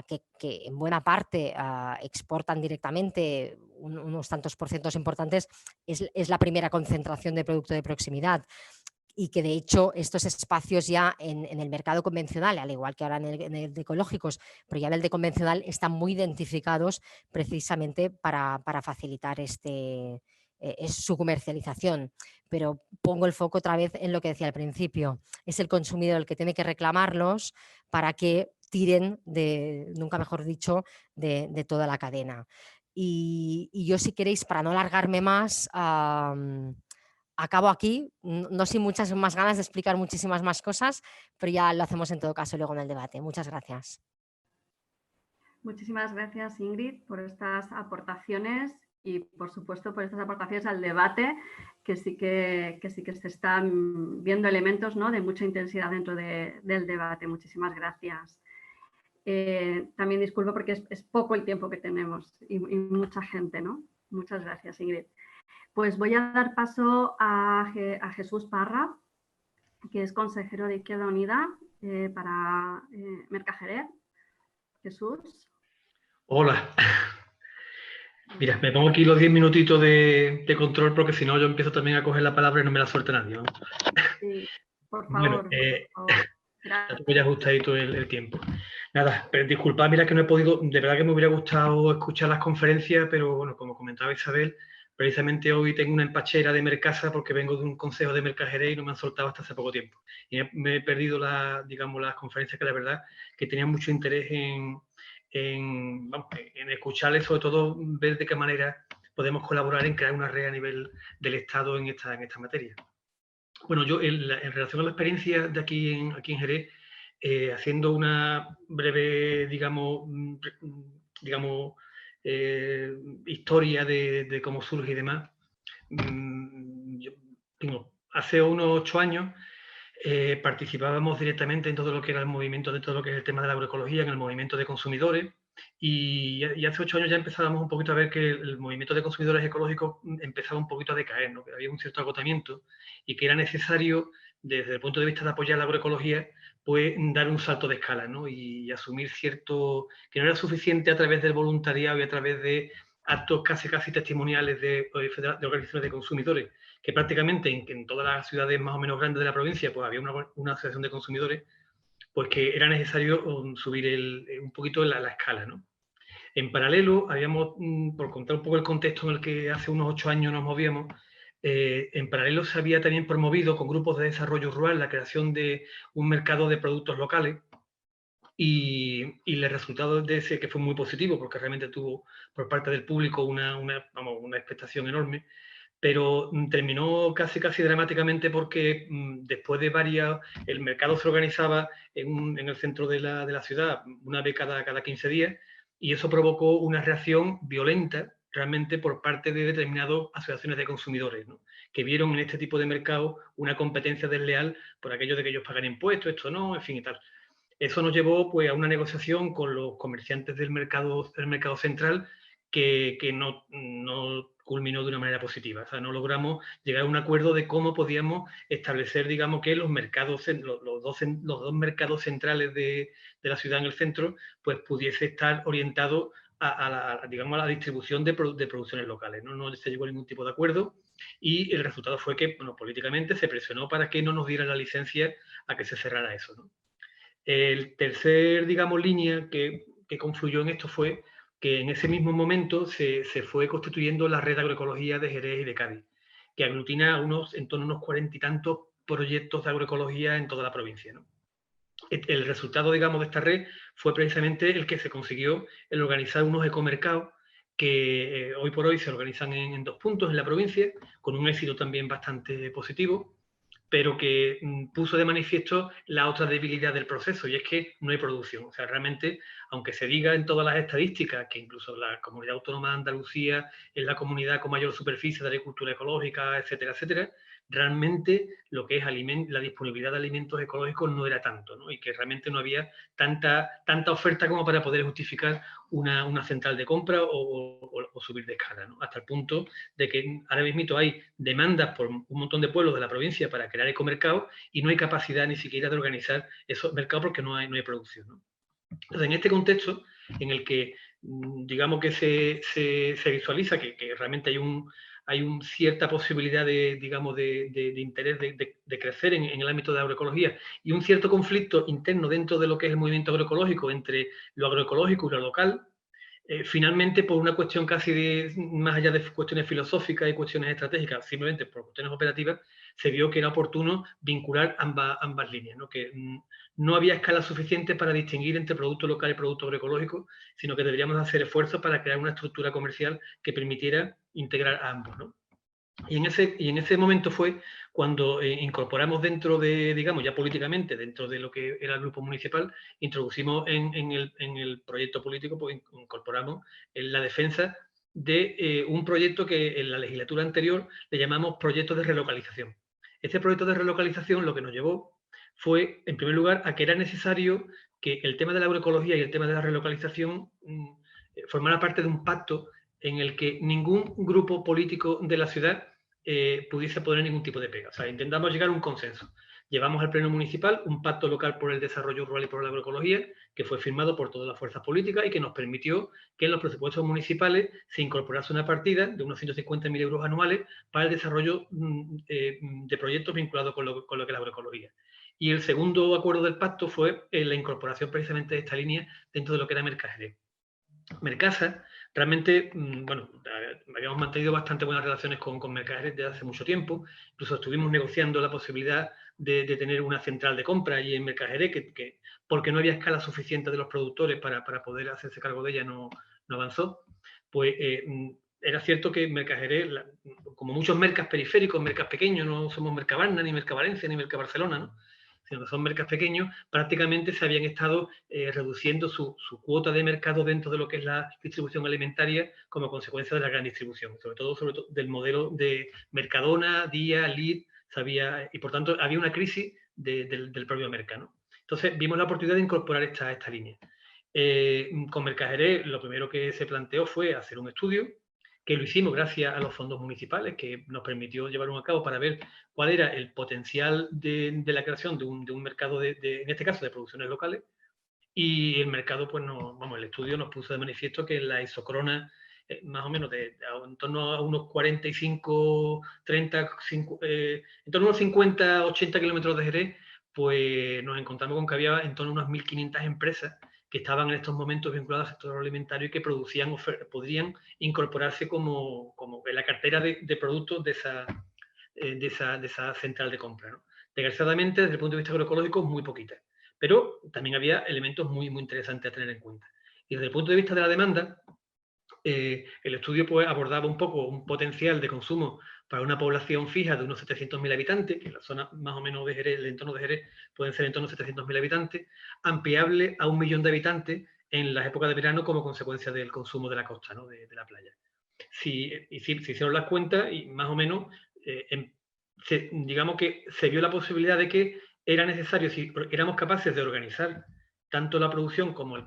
que en buena parte exportan directamente unos tantos porcientos importantes, es la primera concentración de producto de proximidad. Y que de hecho estos espacios ya en el mercado convencional, al igual que ahora en el de ecológicos, pero ya en el de convencional, están muy identificados precisamente para facilitar su comercialización. Pero pongo el foco otra vez en lo que decía al principio, es el consumidor el que tiene que reclamarlos para que tiren, nunca mejor dicho, de toda la cadena. Y yo, si queréis, para no alargarme más, acabo aquí, no sin muchas más ganas de explicar muchísimas más cosas, pero ya lo hacemos en todo caso luego en el debate. Muchas gracias. Muchísimas gracias, Ingrid, por estas aportaciones y, por supuesto, por estas aportaciones al debate, que sí que se están viendo elementos, ¿no?, de mucha intensidad dentro del debate. Muchísimas gracias. También disculpo porque es poco el tiempo que tenemos y mucha gente, ¿no? Muchas gracias, Ingrid. Pues voy a dar paso a Jesús Parra, que es consejero de Izquierda Unida para Mercajerez. Jesús. Hola. Mira, me pongo aquí los 10 minutitos de control porque si no yo empiezo también a coger la palabra y no me la suelta nadie, ¿no? Sí, por favor. Bueno, ya tengo ya ajustadito el tiempo. Nada, pero disculpad, mira que no he podido, de verdad que me hubiera gustado escuchar las conferencias, pero bueno, como comentaba Isabel, precisamente hoy tengo una empachera de Mercasa porque vengo de un consejo de Mercajerez y no me han soltado hasta hace poco tiempo. Y me he perdido las conferencias que la verdad que tenía mucho interés en escucharles, sobre todo ver de qué manera podemos colaborar en crear una red a nivel del Estado en esta materia. Bueno, yo en relación a la experiencia de aquí en Jerez, haciendo una breve, digamos, historia de cómo surge y demás, hace unos 8 años participábamos directamente en todo lo que era el movimiento, de todo lo que es el tema de la agroecología, en el movimiento de consumidores, y hace 8 años ya empezábamos un poquito a ver que el movimiento de consumidores ecológicos empezaba un poquito a decaer, ¿no? Que había un cierto agotamiento y que era necesario, desde el punto de vista de apoyar la agroecología, pues dar un salto de escala, ¿no? Y asumir cierto, que no era suficiente a través del voluntariado y a través de actos casi testimoniales de organizaciones de consumidores, que prácticamente en todas las ciudades más o menos grandes de la provincia pues había una asociación de consumidores, pues que era necesario subir un poquito la escala, ¿no? En paralelo, habíamos, por contar un poco el contexto en el que hace unos 8 años nos movíamos, en paralelo se había también promovido con grupos de desarrollo rural la creación de un mercado de productos locales, y el resultado de ese, que fue muy positivo, porque realmente tuvo por parte del público una expectación enorme, pero terminó casi dramáticamente porque después de el mercado se organizaba en el centro de la ciudad una vez cada 15 días, y eso provocó una reacción violenta realmente por parte de determinadas asociaciones de consumidores, ¿no?, que vieron en este tipo de mercado una competencia desleal por aquello de que ellos pagan impuestos, esto no, en fin y tal. Eso nos llevó pues a una negociación con los comerciantes del mercado central que no culminó de una manera positiva. O sea, no logramos llegar a un acuerdo de cómo podíamos establecer, digamos, que los dos mercados centrales de la ciudad en el centro, pues pudiese estar orientado a la distribución de producciones locales. No se llegó a ningún tipo de acuerdo y el resultado fue que, bueno, políticamente se presionó para que no nos dieran la licencia a que se cerrara eso, ¿no? El tercer, digamos, línea que confluyó en esto fue que en ese mismo momento se fue constituyendo la red de agroecología de Jerez y de Cádiz, que aglutina en torno a unos 40 y tantos proyectos de agroecología en toda la provincia, ¿no? El resultado, digamos, de esta red fue precisamente el que se consiguió el organizar unos ecomercados que hoy por hoy se organizan en 2 puntos en la provincia, con un éxito también bastante positivo, pero que puso de manifiesto la otra debilidad del proceso, y es que no hay producción. O sea, realmente, aunque se diga en todas las estadísticas que incluso la Comunidad Autónoma de Andalucía es la comunidad con mayor superficie de agricultura ecológica, etcétera, etcétera, realmente lo que es la disponibilidad de alimentos ecológicos no era tanto, ¿no? Y que realmente no había tanta oferta como para poder justificar una central de compra o subir de escala, ¿no? Hasta el punto de que ahora mismo hay demandas por un montón de pueblos de la provincia para crear ecomercados y no hay capacidad ni siquiera de organizar esos mercados porque no hay producción, ¿no? Entonces, en este contexto, en el que digamos que se visualiza que realmente hay una cierta posibilidad de, digamos, de interés de crecer en el ámbito de la agroecología y un cierto conflicto interno dentro de lo que es el movimiento agroecológico entre lo agroecológico y lo local, finalmente, por una cuestión casi más allá de cuestiones filosóficas y cuestiones estratégicas, simplemente por cuestiones operativas, se vio que era oportuno vincular ambas líneas, ¿no? Que no había escala suficiente para distinguir entre producto local y producto agroecológico, sino que deberíamos hacer esfuerzos para crear una estructura comercial que permitiera integrar a ambos, ¿no? Y en ese momento fue cuando incorporamos dentro de, digamos, ya políticamente, dentro de lo que era el grupo municipal, introducimos en el proyecto político, pues incorporamos la defensa de un proyecto que en la legislatura anterior le llamamos proyecto de relocalización. Este proyecto de relocalización lo que nos llevó fue, en primer lugar, a que era necesario que el tema de la agroecología y el tema de la relocalización formara parte de un pacto en el que ningún grupo político de la ciudad pudiese poner ningún tipo de pega. O sea, intentamos llegar a un consenso. Llevamos al Pleno Municipal un pacto local por el desarrollo rural y por la agroecología, que fue firmado por todas las fuerzas políticas y que nos permitió que en los presupuestos municipales se incorporase una partida de unos 150.000 euros anuales para el desarrollo de proyectos vinculados con lo que es la agroecología. Y el segundo acuerdo del pacto fue la incorporación precisamente de esta línea dentro de lo que era Mercajeré. Mercasa, realmente, bueno, habíamos mantenido bastante buenas relaciones con Mercajeré desde hace mucho tiempo, incluso estuvimos negociando la posibilidad de tener una central de compra allí en Mercajeré, que porque no había escala suficiente de los productores para poder hacerse cargo de ella, no avanzó. Pues era cierto que Mercajeré, como muchos mercas periféricos, mercas pequeños, no somos Mercabarna, ni Mercavalencia, ni Mercabarcelona, ¿no?, sino que son mercados pequeños, prácticamente se habían estado reduciendo su cuota de mercado dentro de lo que es la distribución alimentaria como consecuencia de la gran distribución, sobre todo del modelo de Mercadona, Día, Lidl, y por tanto había una crisis del propio mercado, ¿no? Entonces vimos la oportunidad de incorporar esta línea. Con Mercajeré lo primero que se planteó fue hacer un estudio, que lo hicimos gracias a los fondos municipales, que nos permitió llevarlo a cabo para ver cuál era el potencial de la creación de un mercado, en este caso, de producciones locales. Y el mercado, pues, el estudio nos puso de manifiesto que la isocrona, más o menos en torno a unos 45, 30, en torno a unos 50, 80 kilómetros de Jerez, pues nos encontramos con que había en torno a unas 1.500 empresas que estaban en estos momentos vinculadas al sector alimentario y que podrían incorporarse como en la cartera de productos de esa central de compra, ¿no? Desgraciadamente, desde el punto de vista agroecológico, muy poquitas, pero también había elementos muy, muy interesantes a tener en cuenta. Y desde el punto de vista de la demanda, el estudio, pues, abordaba un poco un potencial de consumo para una población fija de unos 700.000 habitantes, que en la zona más o menos de Jerez, el entorno de Jerez, pueden ser en torno a 700.000 habitantes, ampliable a 1 millón de habitantes en las épocas de verano como consecuencia del consumo de la costa, ¿no?, de la playa. Si hicieron las cuentas y más o menos, digamos que se vio la posibilidad de que era necesario, si éramos capaces de organizar tanto la producción como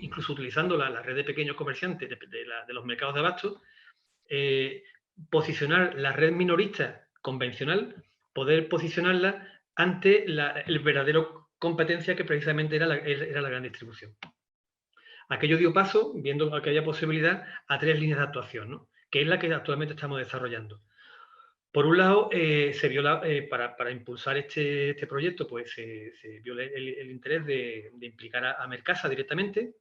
incluso utilizando la red de pequeños comerciantes de los mercados de abasto, posicionar la red minorista convencional, poder posicionarla ante el verdadero competencia que precisamente era la gran distribución. Aquello dio paso, viendo aquella posibilidad, a 3 líneas de actuación, ¿no?, que es la que actualmente estamos desarrollando. Por un lado, se vio para impulsar este proyecto, pues se vio el interés de implicar a Mercasa directamente.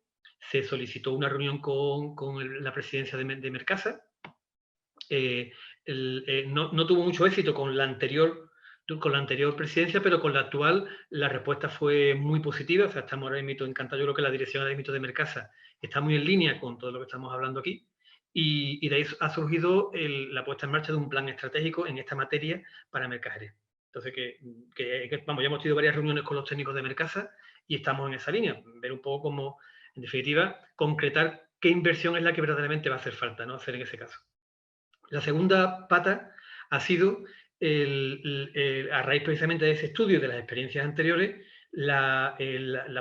Se solicitó una reunión con la presidencia de Mercasa. No tuvo mucho éxito con la anterior presidencia, pero con la actual la respuesta fue muy positiva. O sea, estamos ahora mismo encantados. Yo creo que la dirección ahora mismo de Mercasa está muy en línea con todo lo que estamos hablando aquí. Y de ahí ha surgido la puesta en marcha de un plan estratégico en esta materia para Mercajeré. Entonces, ya hemos tenido varias reuniones con los técnicos de Mercasa y estamos en esa línea, ver un poco cómo, en definitiva, concretar qué inversión es la que verdaderamente va a hacer falta, ¿no?, hacer en ese caso. La segunda pata ha sido, a raíz precisamente de ese estudio y de las experiencias anteriores, la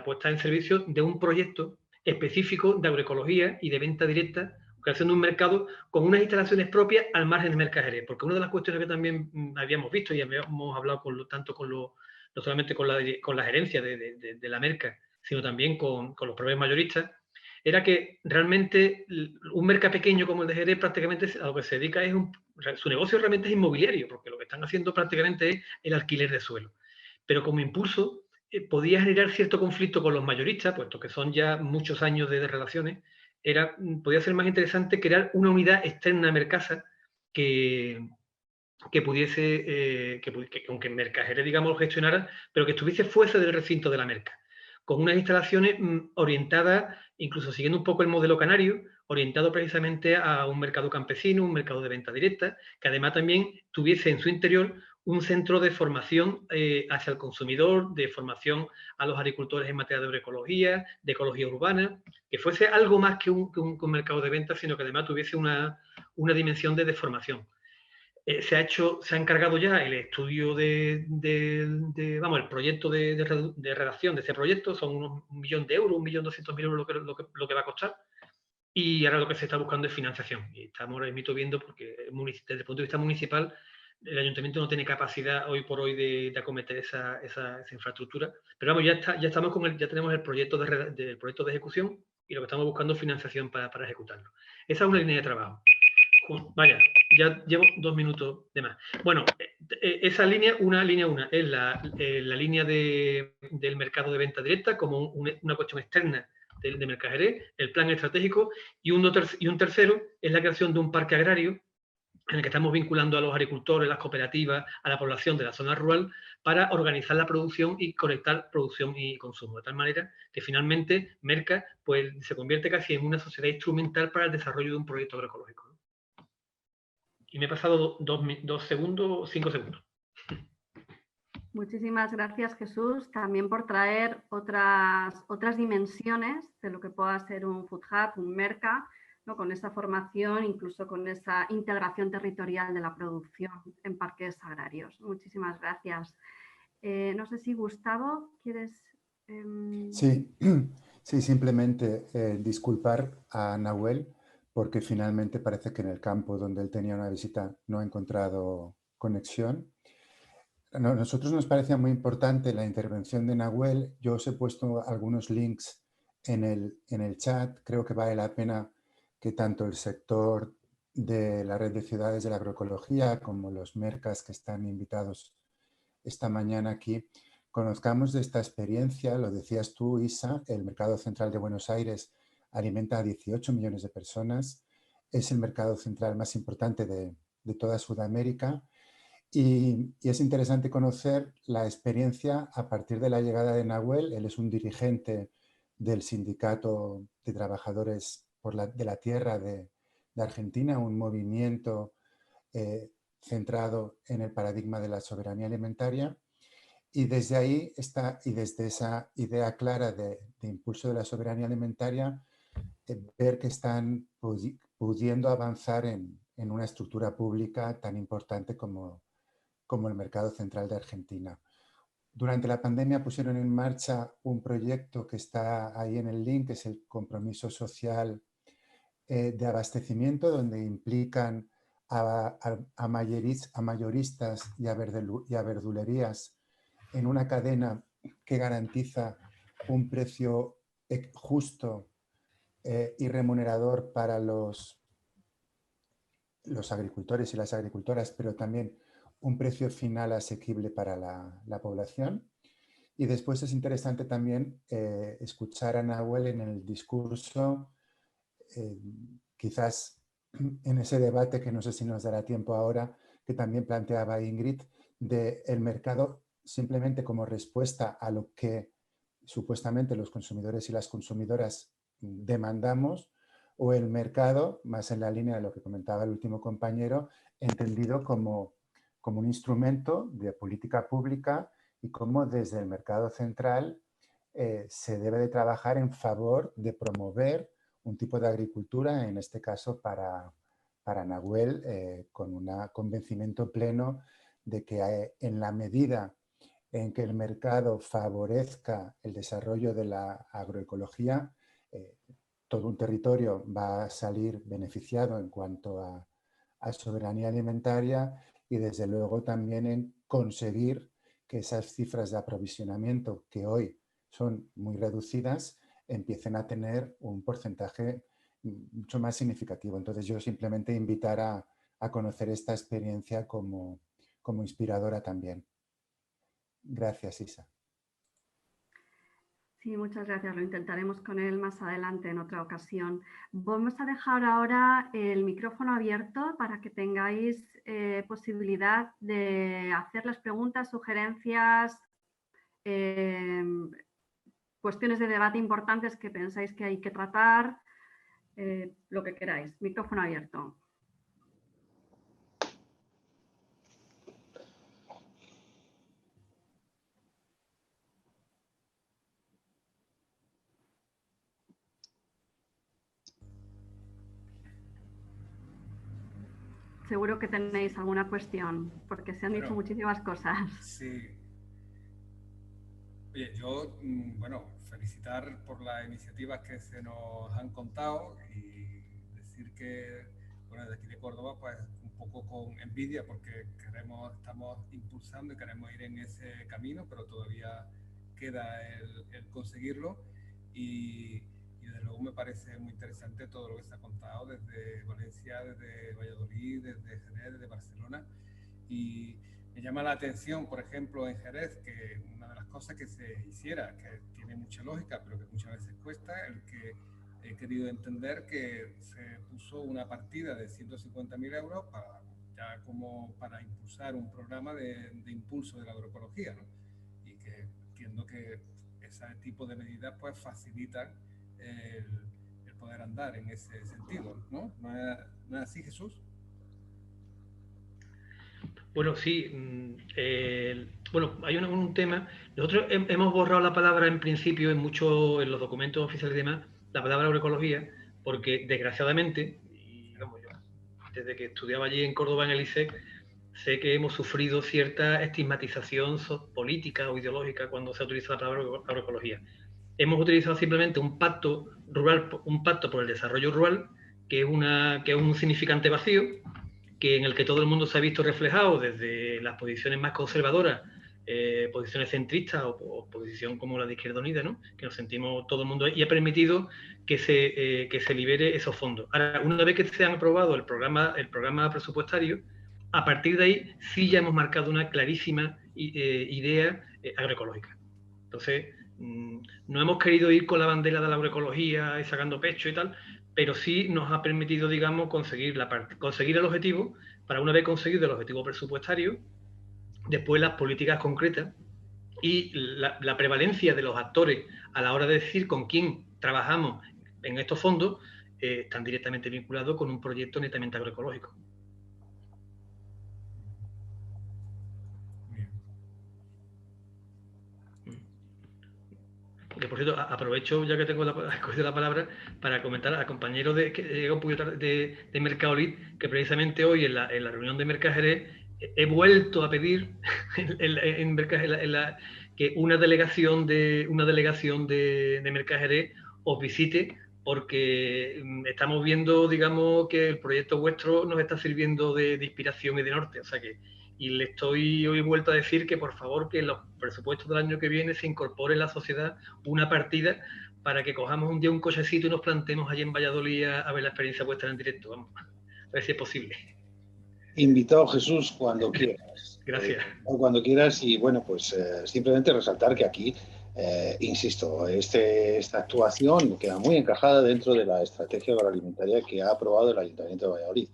puesta en servicio de un proyecto específico de agroecología y de venta directa, creación de un mercado con unas instalaciones propias al margen de Mercajeré, porque una de las cuestiones que también habíamos visto y habíamos hablado no solamente con la gerencia de la Merca, sino también con los proveedores mayoristas, era que realmente un mercado pequeño como el de Jerez prácticamente a lo que se dedica es su negocio realmente es inmobiliario, porque lo que están haciendo prácticamente es el alquiler de suelo. Pero como impulso podía generar cierto conflicto con los mayoristas, puesto que son ya muchos años de relaciones, podía ser más interesante crear una unidad externa a Mercasa que pudiese, aunque Mercajerez, digamos, lo gestionara, pero que estuviese fuera del recinto de la Merca, con unas instalaciones orientadas, incluso siguiendo un poco el modelo canario, orientado precisamente a un mercado campesino, un mercado de venta directa, que además también tuviese en su interior un centro de formación hacia el consumidor, de formación a los agricultores en materia de agroecología, de ecología urbana, que fuese algo más que un mercado de venta, sino que además tuviese una dimensión de formación. Se ha encargado ya el estudio vamos, el proyecto de redacción de ese proyecto, son unos 1 millón de euros, 1.200.000 euros lo que va a costar, y ahora lo que se está buscando es financiación. Y estamos ahora mismo viendo, porque desde el punto de vista municipal, el ayuntamiento no tiene capacidad hoy por hoy de acometer esa infraestructura, pero vamos, ya estamos ya tenemos el proyecto de ejecución y lo que estamos buscando es financiación para ejecutarlo. Esa es una línea de trabajo. Vaya, ya llevo 2 minutos de más. Bueno, esa línea, es la línea del mercado de venta directa como una cuestión externa de Mercajerez, el plan estratégico, y un tercero es la creación de un parque agrario en el que estamos vinculando a los agricultores, las cooperativas, a la población de la zona rural para organizar la producción y conectar producción y consumo, de tal manera que finalmente Merca pues, se convierte casi en una sociedad instrumental para el desarrollo de un proyecto agroecológico. Y me he pasado 5 segundos. Muchísimas gracias, Jesús, también por traer otras dimensiones de lo que pueda ser un Food Hub, un Merca, ¿no? Con esa formación, incluso con esa integración territorial de la producción en parques agrarios. Muchísimas gracias. No sé si, Gustavo, ¿quieres...? Sí, simplemente disculpar a Nahuel, porque finalmente parece que en el campo donde él tenía una visita no ha encontrado conexión. A nosotros nos parecía muy importante la intervención de Nahuel. Yo os he puesto algunos links en el chat. Creo que vale la pena que tanto el sector de la red de ciudades de la agroecología como los mercas que están invitados esta mañana aquí conozcamos de esta experiencia. Lo decías tú, Isa, el mercado central de Buenos Aires alimenta a 18 millones de personas. Es el mercado central más importante de toda Sudamérica. Y es interesante conocer la experiencia a partir de la llegada de Nahuel. Él es un dirigente del Sindicato de Trabajadores de la Tierra de Argentina, un movimiento centrado en el paradigma de la soberanía alimentaria. Y desde ahí y desde esa idea clara de impulso de la soberanía alimentaria, ver que están pudiendo avanzar en una estructura pública tan importante como el mercado central de Argentina. Durante la pandemia pusieron en marcha un proyecto que está ahí en el link, que es el compromiso social de abastecimiento, donde implican a mayoristas y a verdulerías en una cadena que garantiza un precio justo y remunerador para los agricultores y las agricultoras, pero también un precio final asequible para la población. Y después es interesante también escuchar a Nahuel en el discurso, quizás en ese debate que no sé si nos dará tiempo ahora, que también planteaba Ingrid, del mercado simplemente como respuesta a lo que supuestamente los consumidores y las consumidoras demandamos, o el mercado, más en la línea de lo que comentaba el último compañero, entendido como un instrumento de política pública y cómo desde el mercado central se debe de trabajar en favor de promover un tipo de agricultura, en este caso para Nahuel, con un convencimiento pleno de que en la medida en que el mercado favorezca el desarrollo de la agroecología, todo un territorio va a salir beneficiado en cuanto a soberanía alimentaria y desde luego también en conseguir que esas cifras de aprovisionamiento que hoy son muy reducidas, empiecen a tener un porcentaje mucho más significativo. Entonces yo simplemente invitar a conocer esta experiencia como inspiradora también. Gracias, Isa. Sí, muchas gracias. Lo intentaremos con él más adelante en otra ocasión. Vamos a dejar ahora el micrófono abierto para que tengáis posibilidad de hacer las preguntas, sugerencias, cuestiones de debate importantes que pensáis que hay que tratar, lo que queráis. Micrófono abierto. Seguro que tenéis alguna cuestión, porque se han dicho muchísimas cosas. Sí. Oye, yo, bueno, felicitar por las iniciativas que se nos han contado y decir que, bueno, desde aquí de Córdoba, pues un poco con envidia, porque estamos impulsando y queremos ir en ese camino, pero todavía queda el conseguirlo. Y desde luego me parece muy interesante todo lo que se ha contado desde Valencia, desde Valladolid, desde Jerez, desde Barcelona. Y me llama la atención, por ejemplo, en Jerez, que una de las cosas que se hiciera, que tiene mucha lógica, pero que muchas veces cuesta, el que he querido entender que se puso una partida de 150.000 euros para impulsar un programa de impulso de la agroecología, ¿no? Y que entiendo que ese tipo de medidas pues facilitan el poder andar en ese sentido, ¿no? ¿No es así, Jesús? Bueno, sí. Bueno, hay un tema. Nosotros hemos borrado la palabra en principio en los documentos oficiales y demás, la palabra agroecología, porque desgraciadamente, y vamos, yo desde que estudiaba allí en Córdoba en el ISEC, sé que hemos sufrido cierta estigmatización política o ideológica cuando se utiliza la palabra agroecología. Hemos utilizado simplemente un pacto rural, un pacto por el desarrollo rural, que es un significante vacío, en el que todo el mundo se ha visto reflejado desde las posiciones más conservadoras, posiciones centristas o posición como la de Izquierda Unida, ¿no? Que nos sentimos todo el mundo, y ha permitido que se libere esos fondos. Ahora, una vez que se han aprobado el programa presupuestario, a partir de ahí sí ya hemos marcado una clarísima idea agroecológica. Entonces, no hemos querido ir con la bandera de la agroecología y sacando pecho y tal, pero sí nos ha permitido, digamos, conseguir el objetivo. Para una vez conseguido el objetivo presupuestario, después las políticas concretas y la prevalencia de los actores a la hora de decir con quién trabajamos en estos fondos están directamente vinculados con un proyecto netamente agroecológico. Que por cierto, aprovecho ya que tengo la palabra para comentar al compañero de Mercaolid que precisamente hoy en la reunión de Mercajerez he vuelto a pedir que una delegación de Mercajerez os visite, porque estamos viendo, digamos, que el proyecto vuestro nos está sirviendo de inspiración y de norte. O sea que, y le estoy hoy vuelto a decir que por favor que en los presupuestos del año que viene se incorpore en la sociedad una partida para que cojamos un día un cochecito y nos plantemos allí en Valladolid a ver la experiencia vuestra en directo. Vamos, a ver si es posible. Invitado, Jesús, cuando quieras. Gracias. Cuando quieras, y bueno, pues simplemente resaltar que aquí, insisto, esta actuación queda muy encajada dentro de la estrategia agroalimentaria que ha aprobado el Ayuntamiento de Valladolid.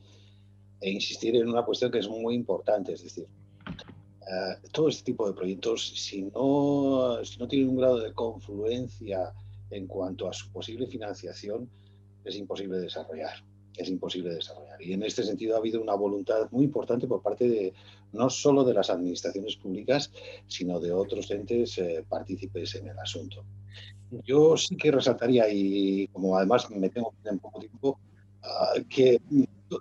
E insistir en una cuestión que es muy importante, es decir, todo este tipo de proyectos, si no tienen un grado de confluencia en cuanto a su posible financiación, es imposible desarrollar. Y en este sentido ha habido una voluntad muy importante por parte no solo de las administraciones públicas, sino de otros entes partícipes en el asunto. Yo sí que resaltaría, y como además me tengo en poco tiempo, que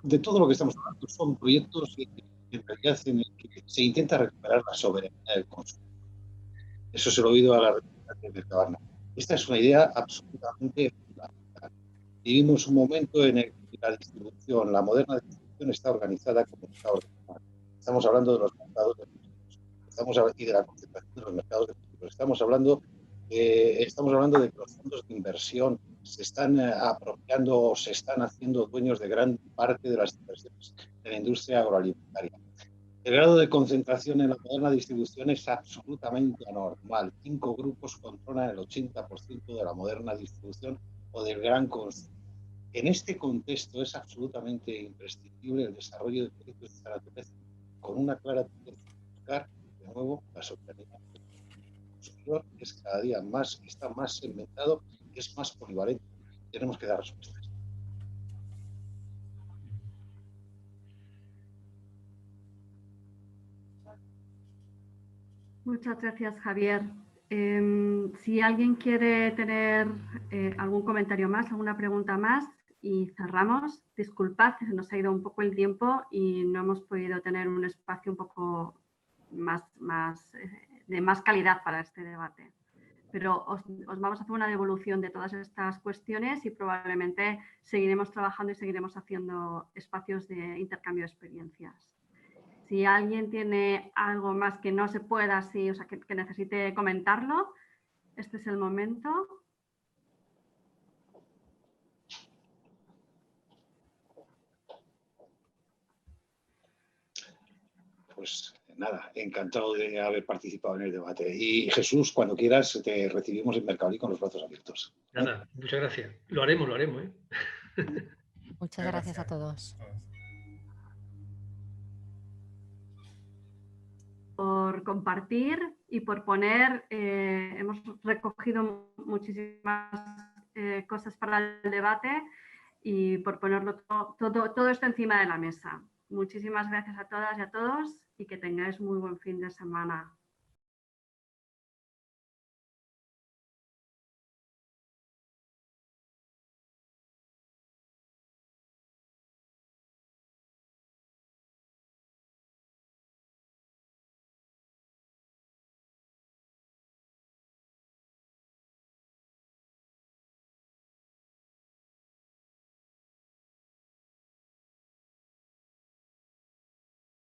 de todo lo que estamos hablando son proyectos que en realidad en el que se intenta recuperar la soberanía del consumo. Eso se lo he oído a la representante de Mercabarna. Esta es una idea absolutamente fundamental. Vivimos un momento en el que la moderna distribución está organizada como está organizada. Estamos hablando de los mercados de y de la concentración de los mercados de estamos hablando Estamos hablando de que los fondos de inversión se están apropiando o se están haciendo dueños de gran parte de las inversiones de la industria agroalimentaria. El grado de concentración en la moderna distribución es absolutamente anormal. 5 grupos controlan el 80% de la moderna distribución o del gran consumo. En este contexto es absolutamente imprescindible el desarrollo de proyectos de esta naturaleza con una clara tendencia a buscar, de nuevo, la soberanía. El consumidor es cada día más, está más segmentado, es más polivalente. Tenemos que dar respuestas. Muchas gracias, Javier. Si alguien quiere tener algún comentario más, alguna pregunta más, y cerramos. Disculpad, se nos ha ido un poco el tiempo y no hemos podido tener un espacio un poco de más calidad para este debate. Pero os vamos a hacer una devolución de todas estas cuestiones y probablemente seguiremos trabajando y seguiremos haciendo espacios de intercambio de experiencias. Si alguien tiene algo más que no se pueda, o sea, que necesite comentarlo, este es el momento. Pues nada, encantado de haber participado en el debate. Y Jesús, cuando quieras, te recibimos en Mercadolí con los brazos abiertos. Nada, muchas gracias. Lo haremos, ¿eh? Muchas gracias a todos. Por compartir y por poner, hemos recogido muchísimas cosas para el debate y por ponerlo todo esto encima de la mesa. Muchísimas gracias a todas y a todos y que tengáis muy buen fin de semana.